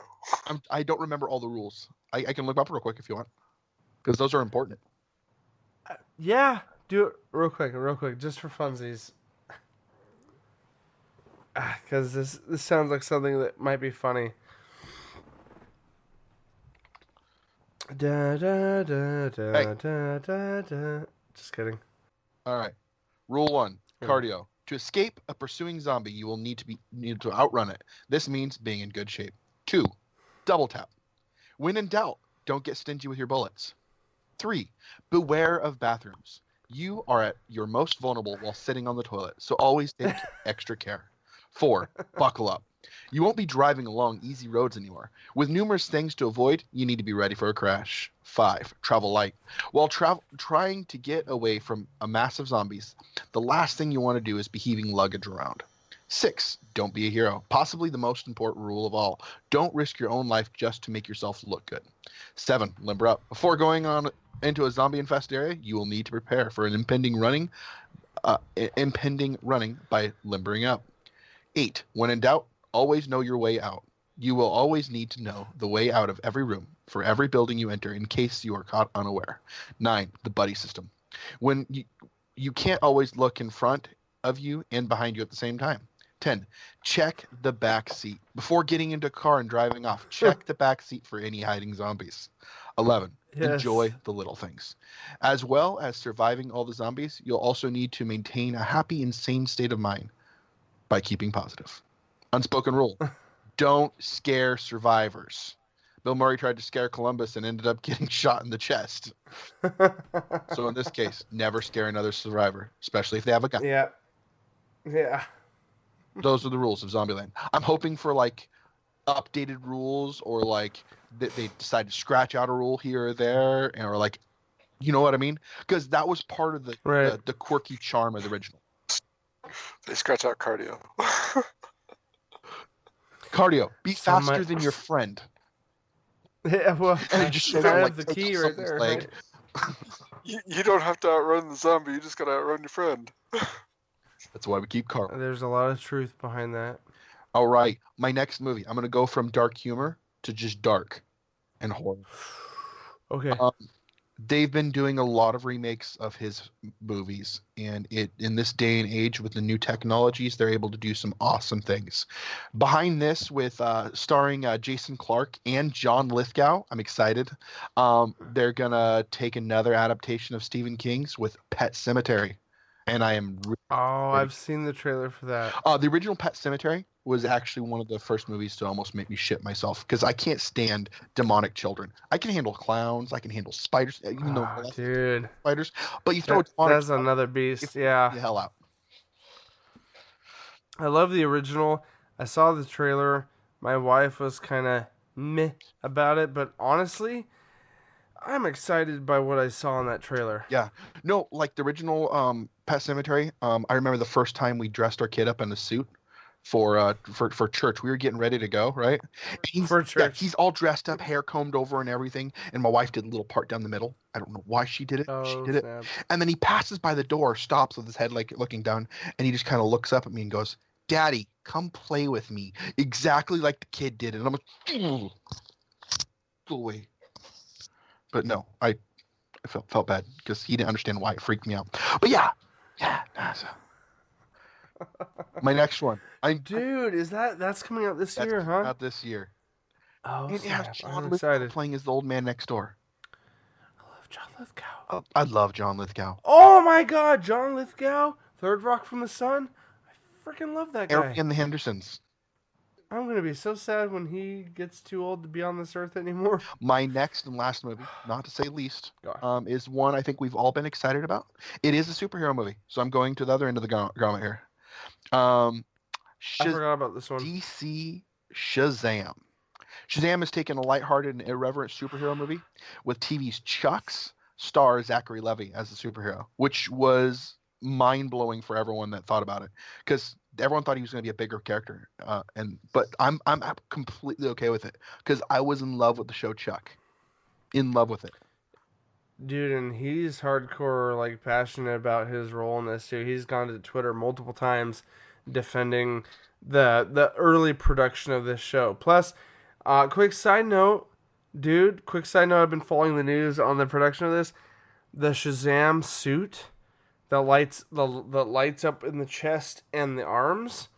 I don't remember all the rules. I can look up real quick if you want, because those are important. Yeah, do it real quick, just for funsies. Because this sounds like something that might be funny. Da da da da Hey. da da da. Just kidding. All right. Rule 1: Yeah. cardio. To escape a pursuing zombie, you will need to outrun it. This means being in good shape. 2: double tap. When in doubt, don't get stingy with your bullets. 3: beware of bathrooms. You are at your most vulnerable while sitting on the toilet, so always take extra care. 4: buckle up. You won't be driving along easy roads anymore. With numerous things to avoid, you need to be ready for a crash. 5: travel light. While trying to get away from a mass of zombies, the last thing you want to do is be heaving luggage around. 6: don't be a hero. Possibly the most important rule of all. Don't risk your own life just to make yourself look good. 7: limber up. Before going on into a zombie-infested area, you will need to prepare for an impending running by limbering up. 8: when in doubt, always know your way out. You will always need to know the way out of every room for every building you enter in case you are caught unaware. 9: the buddy system. When you can't always look in front of you and behind you at the same time. 10: check the back seat. Before getting into a car and driving off, check the back seat for any hiding zombies. 11: Yes. enjoy the little things. As well as surviving all the zombies, you'll also need to maintain a happy and sane state of mind by keeping positive. Unspoken rule: don't scare survivors. Bill Murray tried to scare Columbus and ended up getting shot in the chest. So in this case, never scare another survivor, especially if they have a gun. Yeah. Yeah. Those are the rules of Zombieland. I'm hoping for like updated rules, or like they decide to scratch out a rule here or there, or like, you know what I mean? Because that was part of the quirky charm of the original. They scratch out cardio. Cardio: be So faster much- than your friend. Yeah, well, And it just showed kind him, of like, the take key off right someone's there. leg. Right? You don't have to outrun the zombie. You just gotta outrun your friend. That's why we keep Carl. There's a lot of truth behind that. All right, my next movie. I'm gonna go from dark humor to just dark and horror. Okay. They've been doing a lot of remakes of his movies, and in this day and age with the new technologies, they're able to do some awesome things. Behind this, with starring Jason Clarke and John Lithgow, I'm excited. They're gonna take another adaptation of Stephen King's with Pet Sematary, and I am. I've seen the trailer for that. The original Pet Sematary was actually one of the first movies to almost make me shit myself, because I can't stand demonic children. I can handle clowns, I can handle spiders, even though Oh, dude, spiders. But you throw a demonic that's another beast. it's Yeah. the hell out. I love the original. I saw the trailer. My wife was kind of meh about it, but honestly, I'm excited by what I saw in that trailer. Yeah. No, like the original Pet Sematary. I remember the first time we dressed our kid up in a suit for church. We were getting ready to go, right? And For church. he's all dressed up, hair combed over and everything. And my wife did a little part down the middle. I don't know why she did it. She Oh, did it. snap. And then he passes by the door, stops with his head like looking down, and he just kind of looks up at me and goes, "Daddy, come play with me," exactly like the kid did. And I'm like, "Ugh. Go away." But no, I felt bad because he didn't understand why it freaked me out. But yeah, NASA. My next one. Dude, that's coming out this That's year, huh? out this year. Oh, And it has snap. John I'm Lithgow excited. playing as the old man next door. I love John Lithgow. Oh, I love John Lithgow. Oh my God, John Lithgow, Third Rock from the Sun. I freaking love that guy. Eric and the Hendersons. I'm gonna be so sad when he gets too old to be on this earth anymore. My next and last movie, not to say least, God. is one I think we've all been excited about. It is a superhero movie, so I'm going to the other end of the gamut here. I forgot about this one. DC Shazam. Shazam has taken a lighthearted and irreverent superhero movie with TV's Chuck's star Zachary Levi as the superhero, which was mind-blowing for everyone that thought about it, because everyone thought he was going to be a bigger character. But I'm completely okay with it because I was in love with the show Chuck. In love with it. Dude, and he's hardcore, like, passionate about his role in this too. He's gone to Twitter multiple times defending the early production of this show. Plus, quick side note, I've been following the news on the production of this. The Shazam suit that lights up in the chest and the arms.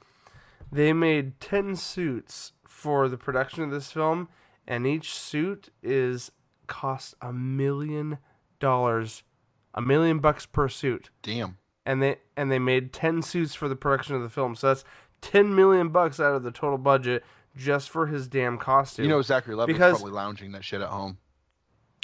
They made 10 suits for the production of this film, and each suit cost $1 million, $1 million per suit. Damn. And they made 10 suits for the production of the film. So that's $10 million out of the total budget just for his damn costume. You know, Zachary Levi's probably lounging that shit at home.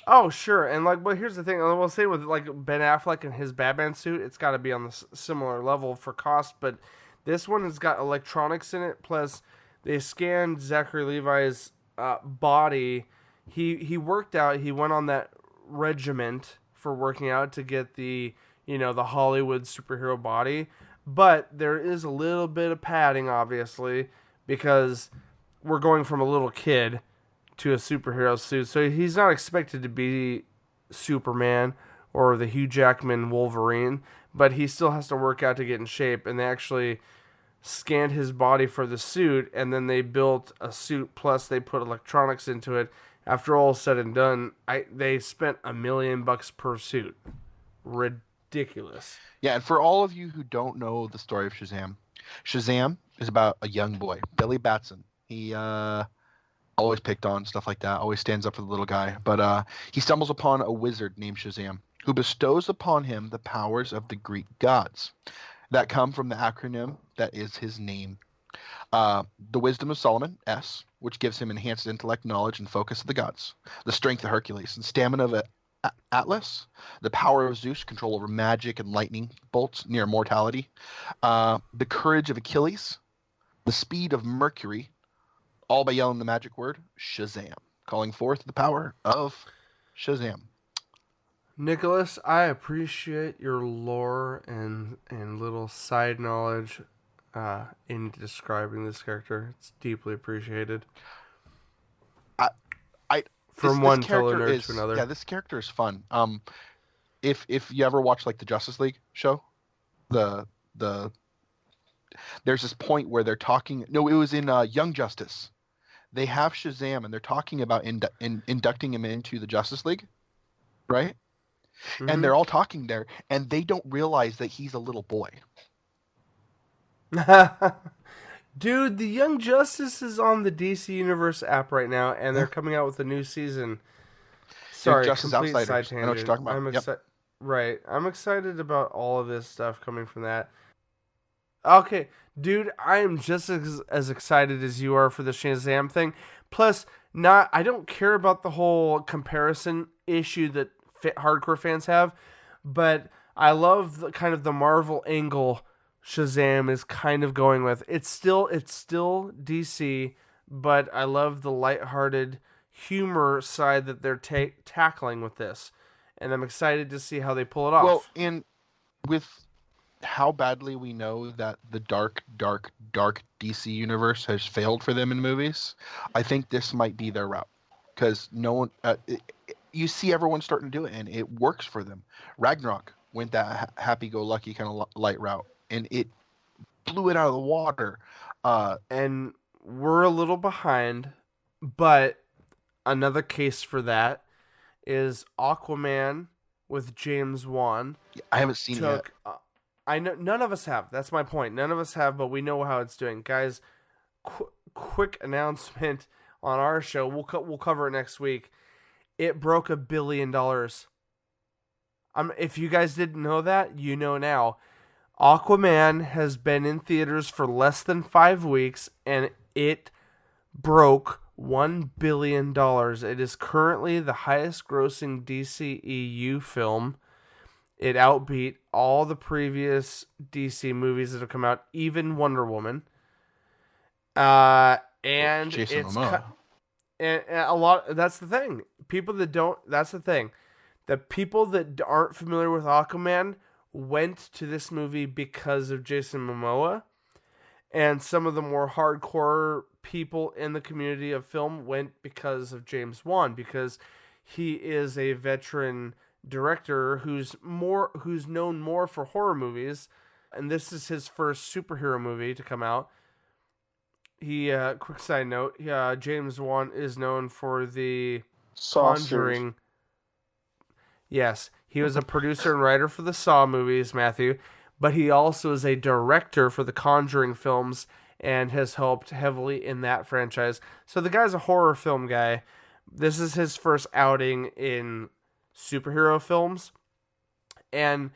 Oh, sure. And, like, but here's the thing. I will say with, like, Ben Affleck and his Batman suit, it's got to be on the similar level for cost. But this one has got electronics in it. Plus, they scanned Zachary Levi's body. He worked out. He went on that regiment for working out to get the Hollywood superhero body. But there is a little bit of padding, obviously, because we're going from a little kid to a superhero suit. So he's not expected to be Superman or the Hugh Jackman Wolverine, but he still has to work out to get in shape. And they actually scanned his body for the suit, and then they built a suit, plus they put electronics into it. After all said and done, they spent $1 million per suit. Ridiculous. Yeah, and for all of you who don't know the story of Shazam, Shazam is about a young boy, Billy Batson. He always picked on, stuff like that, always stands up for the little guy. But he stumbles upon a wizard named Shazam, who bestows upon him the powers of the Greek gods that come from the acronym that is his name. The wisdom of Solomon, S, which gives him enhanced intellect, knowledge, and focus of the gods. The strength of Hercules and stamina of Atlas. The power of Zeus, control over magic and lightning bolts, near immortality. The courage of Achilles. The speed of Mercury, all by yelling the magic word, Shazam, calling forth the power of Shazam. Nicholas, I appreciate your lore and little side knowledge in describing this character. It's deeply appreciated. From one fellow nerd to another. Yeah, this character is fun. If you ever watch like the Justice League show, there's this point where they're talking. No, it was in Young Justice. They have Shazam, and they're talking about inducting him into the Justice League, right? Mm-hmm. And they're all talking there, and they don't realize that he's a little boy. Dude, the Young Justice is on the DC Universe app right now, and they're coming out with a new season. Sorry, Justice complete Outsiders. side tangent. I know what you're talking about. Yep. Right. I'm excited about all of this stuff coming from that. Okay, dude, I am just as excited as you are for the Shazam thing. Plus, I don't care about the whole comparison issue that hardcore fans have, but I love the Marvel angle Shazam is kind of going with. It's still DC, but I love the lighthearted humor side that they're tackling with this, and I'm excited to see how they pull it off. Well, and with how badly we know that the dark, dark, dark DC universe has failed for them in movies, I think this might be their route. Because no one, you see everyone starting to do it, and it works for them. Ragnarok went that happy-go-lucky kind of light route, and it blew it out of the water. And we're a little behind, but another case for that is Aquaman with James Wan. I haven't seen it yet. Took I know none of us have. That's my point. None of us have, but we know how it's doing, guys. Quick announcement on our show. We'll cover it next week. It broke $1 billion. If you guys didn't know that, you know now. Aquaman has been in theaters for less than 5 weeks, and it broke $1 billion. It is currently the highest grossing DCEU film. It outbeat all the previous DC movies that have come out, even Wonder Woman. And Jason it's Momoa. and a lot. That's the thing. People that don't. That's the thing. The people that aren't familiar with Aquaman went to this movie because of Jason Momoa, and some of the more hardcore people in the community of film went because of James Wan, because he is a veteran director who's known more for horror movies, and this is his first superhero movie to come out. He quick side note, James Wan is known for the Saw Conjuring. series. Yes, he was a producer and writer for the Saw movies, Matthew, but he also is a director for the Conjuring films and has helped heavily in that franchise. So the guy's a horror film guy. This is his first outing in superhero films. And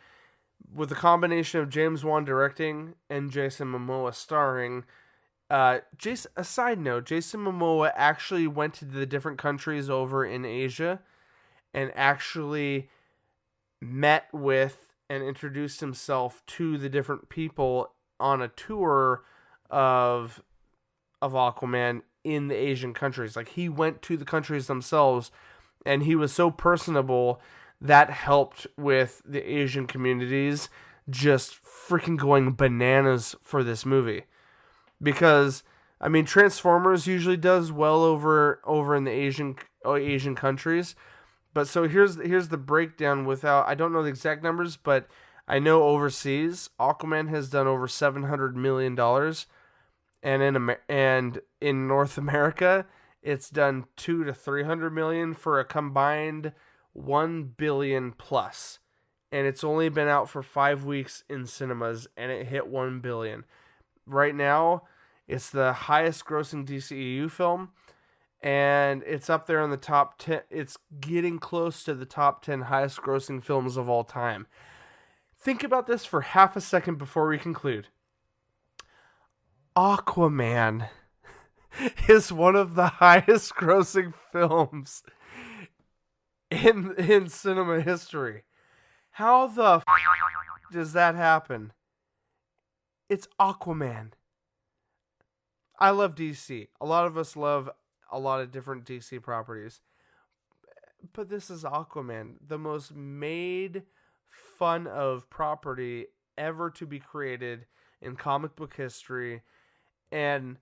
with the combination of James Wan directing and Jason Momoa starring, a side note, Jason Momoa actually went to the different countries over in Asia and actually met with and introduced himself to the different people on a tour of Aquaman in the Asian countries. Like, he went to the countries themselves, and he was so personable that helped with the Asian communities just freaking going bananas for this movie. Because, I mean, Transformers usually does well over in the Asian countries. But so here's the breakdown without, I don't know the exact numbers, but I know overseas Aquaman has done over $700 million, and in North America it's done 200 to 300 million for a combined 1 billion plus. And it's only been out for 5 weeks in cinemas, and it hit 1 billion. Right now, it's the highest grossing DCEU film, and it's up there in the top 10. It's getting close to the top 10 highest grossing films of all time. Think about this for half a second before we conclude. Aquaman is one of the highest grossing films in cinema history. How the does that happen? It's Aquaman. I love DC. A lot of us love a lot of different DC properties. But this is Aquaman, the most made fun of property ever to be created in comic book history. And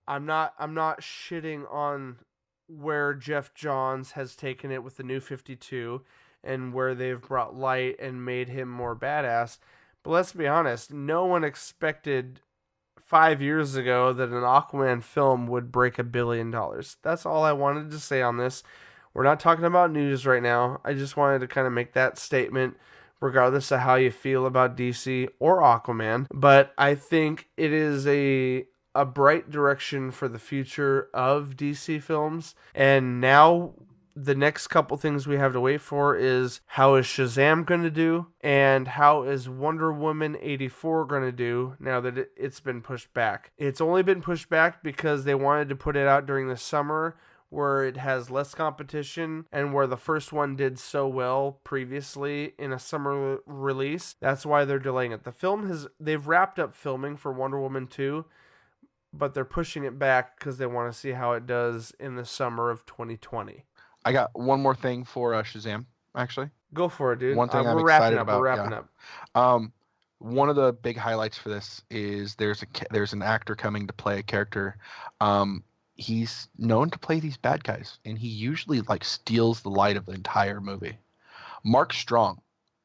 I'm not shitting on where Jeff Johns has taken it with the New 52 and where they've brought light and made him more badass. But let's be honest, no one expected 5 years ago that an Aquaman film would break $1 billion. That's all I wanted to say on this. We're not talking about news right now. I just wanted to kind of make that statement, regardless of how you feel about DC or Aquaman. But I think it is a bright direction for the future of DC films. And now the next couple things we have to wait for is, how is Shazam going to do? And how is Wonder Woman 84 going to do now that it's been pushed back? It's only been pushed back because they wanted to put it out during the summer, where it has less competition and where the first one did so well previously in a summer release. That's why they're delaying it. They've wrapped up filming for Wonder Woman 2, but they're pushing it back because they want to see how it does in the summer of 2020. I got one more thing for Shazam, actually. Go for it, dude. One thing I'm we're excited wrapping up. about. We're wrapping up. one of the big highlights for this is there's an actor coming to play a character. He's known to play these bad guys, and he usually like steals the light of the entire movie. Mark Strong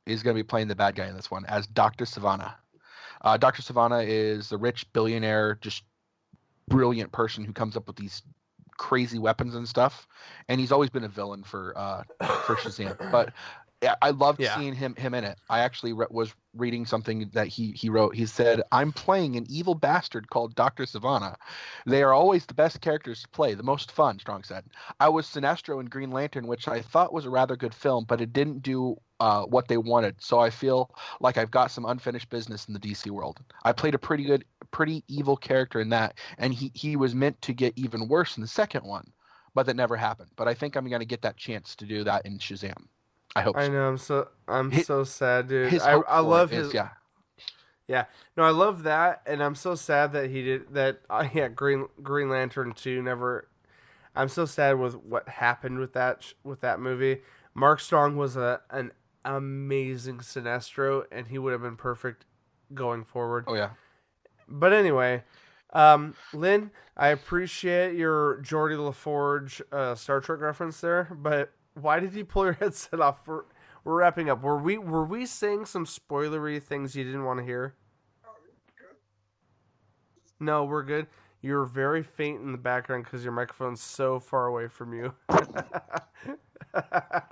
is going to be playing the bad guy in this one as Dr. Savannah. Dr. Savannah is the rich billionaire, just brilliant person who comes up with these crazy weapons and stuff, and he's always been a villain for Shazam. But yeah, I loved seeing him in it. I actually was reading something that he wrote. He said, "I'm playing an evil bastard called Dr. Savannah. They are always the best characters to play, the most fun," Strong said. "I was Sinestro in Green Lantern, which I thought was a rather good film, but it didn't do what they wanted. So I feel like I've got some unfinished business in the DC world. I played a pretty evil character in that, and he was meant to get even worse in the second one, but that never happened. But I think I'm going to get that chance to do that in Shazam. I hope I so." know. I'm so sad, dude. His I hope I for love it his. is, yeah. Yeah, no, I love that, and I'm so sad that he did that. Yeah, Green Lantern 2 never. I'm so sad with what happened with that movie. Mark Strong was an amazing Sinestro, and he would have been perfect going forward. Oh yeah. But anyway, Lynn, I appreciate your Geordie LaForge Star Trek reference there, but why did you pull your headset off? We're wrapping up. Were we saying some spoilery things you didn't want to hear? No, we're good. You're very faint in the background because your microphone's so far away from you.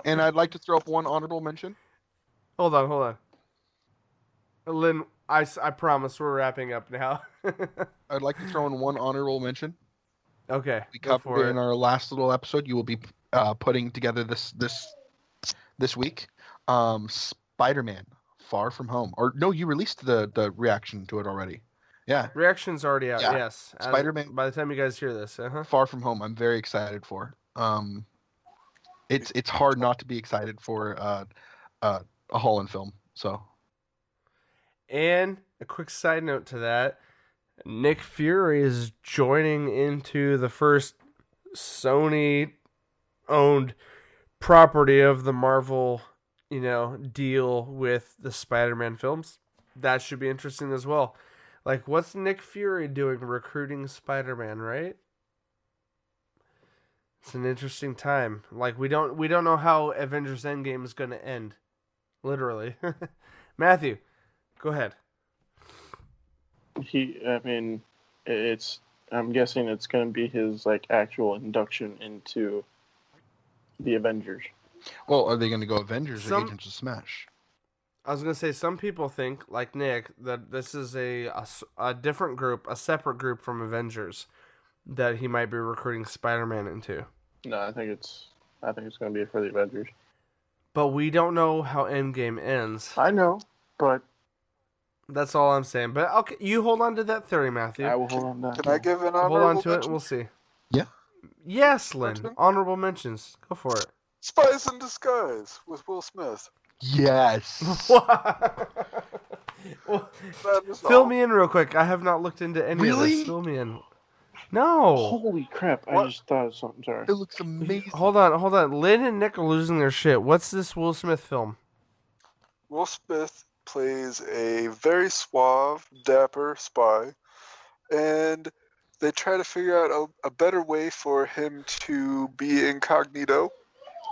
And I'd like to throw up one honorable mention. Hold on. Lynn, I promise we're wrapping up now. I'd like to throw in one honorable mention. Okay, We go covered for it it. in our last little episode. You will be putting together this week. Spider-Man: Far From Home. Or no, you released the reaction to it already. Yeah. Reaction's already out, Yeah. yes. Spider-Man By the time you guys hear this, Far From Home. I'm very excited for. It's hard not to be excited for a Holland film. So. And a quick side note to that, Nick Fury is joining into the first Sony-owned property of the Marvel, deal with the Spider-Man films. That should be interesting as well. Like, what's Nick Fury doing recruiting Spider-Man, right? It's an interesting time. Like, we don't know how Avengers Endgame is going to end. Literally. Matthew, go ahead. I'm guessing it's going to be his like actual induction into the Avengers. Well, are they going to go Avengers or Agents of Smash? I was going to say, some people think, like Nick, that this is a different group, a separate group from Avengers, that he might be recruiting Spider-Man into. No, I think it's going to be for the Avengers. But we don't know how Endgame ends. I know, but that's all I'm saying. But okay, you hold on to that theory, Matthew. I will hold on to that. Can I give an honorable Hold on to mention? it and we'll see. Yeah. Yes, Lynn. Honorable mentions. Go for it. Spies in Disguise with Will Smith. Yes. Well, fill me in real quick. I have not looked into any of this. Fill me in. No. Holy crap! I just thought of something. Sorry. It looks amazing. Hold on. Lynn and Nick are losing their shit. What's this Will Smith film? Will Smith plays a very suave, dapper spy, and they try to figure out a better way for him to be incognito.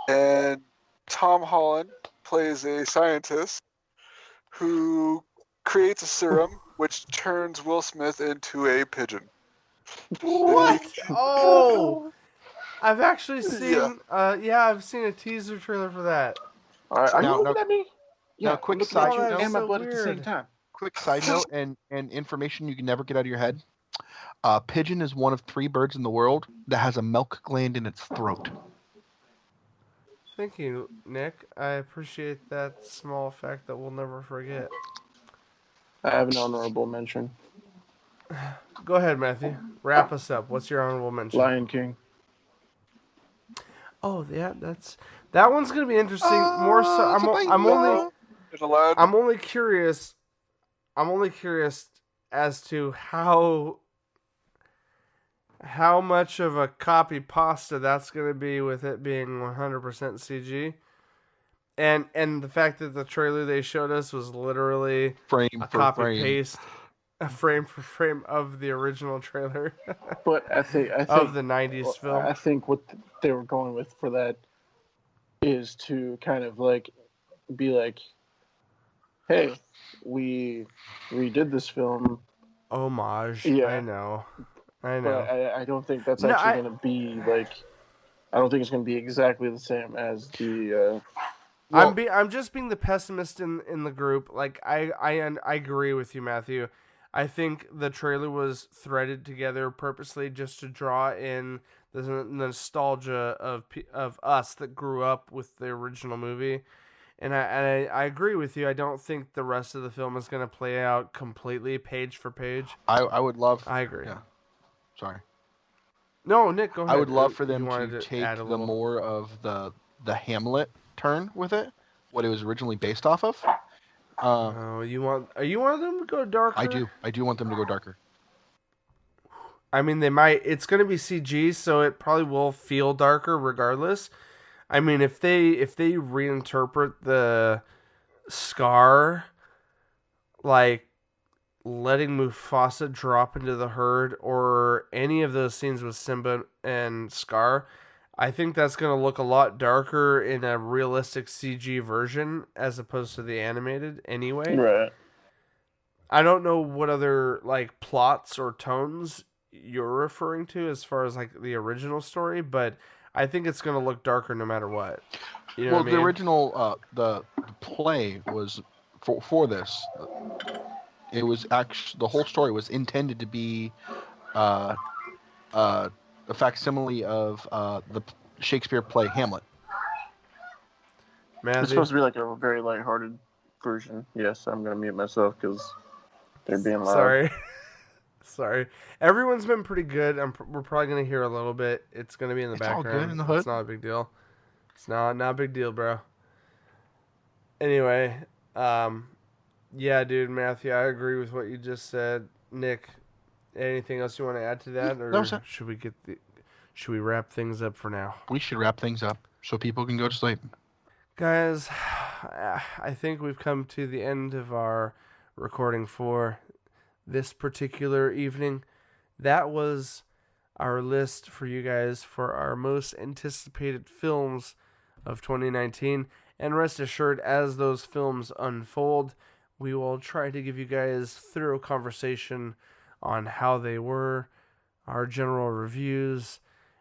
And Tom Holland plays a scientist who creates a serum which turns Will Smith into a pigeon. What? Oh, I've actually seen. I've seen a teaser trailer for that. All right, are you Now- looking now- at me? now, quick side you note. and my So blood at the same weird. time. Quick side note and information you can never get out of your head. Pigeon is one of 3 birds in the world that has a milk gland in its throat. Thank you, Nick. I appreciate that small fact that we'll never forget. I have an honorable mention. Go ahead, Matthew. Wrap us up. What's your honorable mention? Lion King. Oh, yeah, that one's gonna be interesting. More so, I'm only curious. I'm only curious as to how much of a copy pasta that's gonna be with it being 100% CG. And the fact that the trailer they showed us was literally Frame a for copy frame. paste, a frame for frame of the original trailer But I think of the '90s film. I think what they were going with for that is to kind of like be like, hey, we redid this film. Homage. Yeah. I know. But I don't think that's No, actually going to be like. I don't think it's going to be exactly the same as the. I'm just being the pessimist in the group. Like I agree with you, Matthew. I think the trailer was threaded together purposely just to draw in the nostalgia of us that grew up with the original movie. And I agree with you. I don't think the rest of the film is going to play out completely page for page. I would love. I agree. Yeah. Sorry. No, Nick, go ahead. I would love for You them wanted to take add a the little. more of the Hamlet turn with it, what it was originally based off of. Oh, you want them to go darker? I do want them to go darker. I mean, they might. It's going to be CG, so it probably will feel darker regardless. I mean, if they reinterpret the Scar, like letting Mufasa drop into the herd, or any of those scenes with Simba and Scar, I think that's going to look a lot darker in a realistic CG version as opposed to the animated anyway. Right. I don't know what other like plots or tones you're referring to as far as like the original story, but I think it's going to look darker no matter what. You know what I mean? The original the play was for this. It was actually the whole story was intended to be a facsimile of the Shakespeare play Hamlet. Matthew? It's supposed to be like a very lighthearted version. Yes, I'm gonna mute myself because they're being loud. Sorry. Everyone's been pretty good. We're probably gonna hear a little bit. It's gonna be in the background. All good in the hood. It's not a big deal. It's not a big deal, bro. Anyway, yeah, dude, Matthew, I agree with what you just said. Nick, anything else you want to add to that, or should we wrap things up for now? We should wrap things up so people can go to sleep. Guys, I think we've come to the end of our recording for this particular evening. That was our list for you guys for our most anticipated films of 2019. And rest assured, as those films unfold, we will try to give you guys thorough conversation on how they were, our general reviews.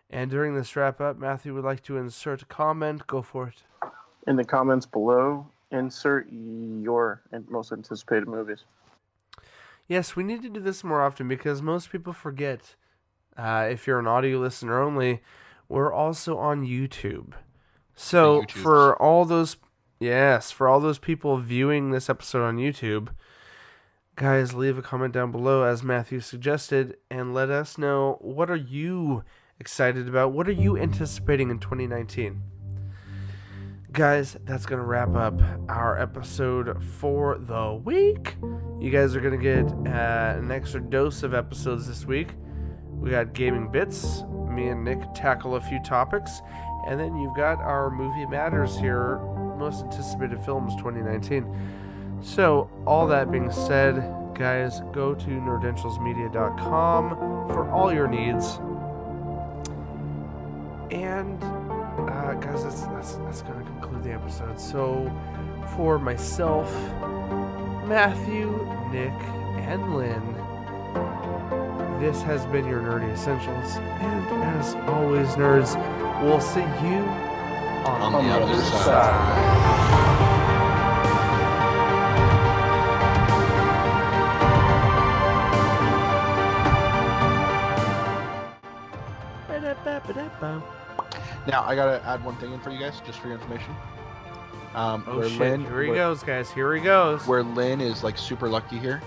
And during this wrap-up, Matthew would like to insert a comment. Go for it. In the comments below, insert your most anticipated movies. Yes, we need to do this more often because most people forget. If you're an audio listener only, we're also on YouTube. So for all those people viewing this episode on YouTube, guys, leave a comment down below as Matthew suggested and let us know, what are you excited about? What are you anticipating in 2019? Guys, that's going to wrap up our episode for the week. You guys are going to get an extra dose of episodes this week. We got Gaming Bits. Me and Nick tackle a few topics. And then you've got our Movie Matters here, most anticipated films 2019. So, all that being said, guys, go to nerdentialsmedia.com for all your needs. And, guys, that's going to conclude the episode. So, for myself, Matthew, Nick, and Lynn, this has been your Nerdy Essentials. And as always, nerds, we'll see you on the other side. Now, I gotta add one thing in for you guys, just for your information. Oh shit, here he goes, guys. Here he goes. Where Lynn is like super lucky here,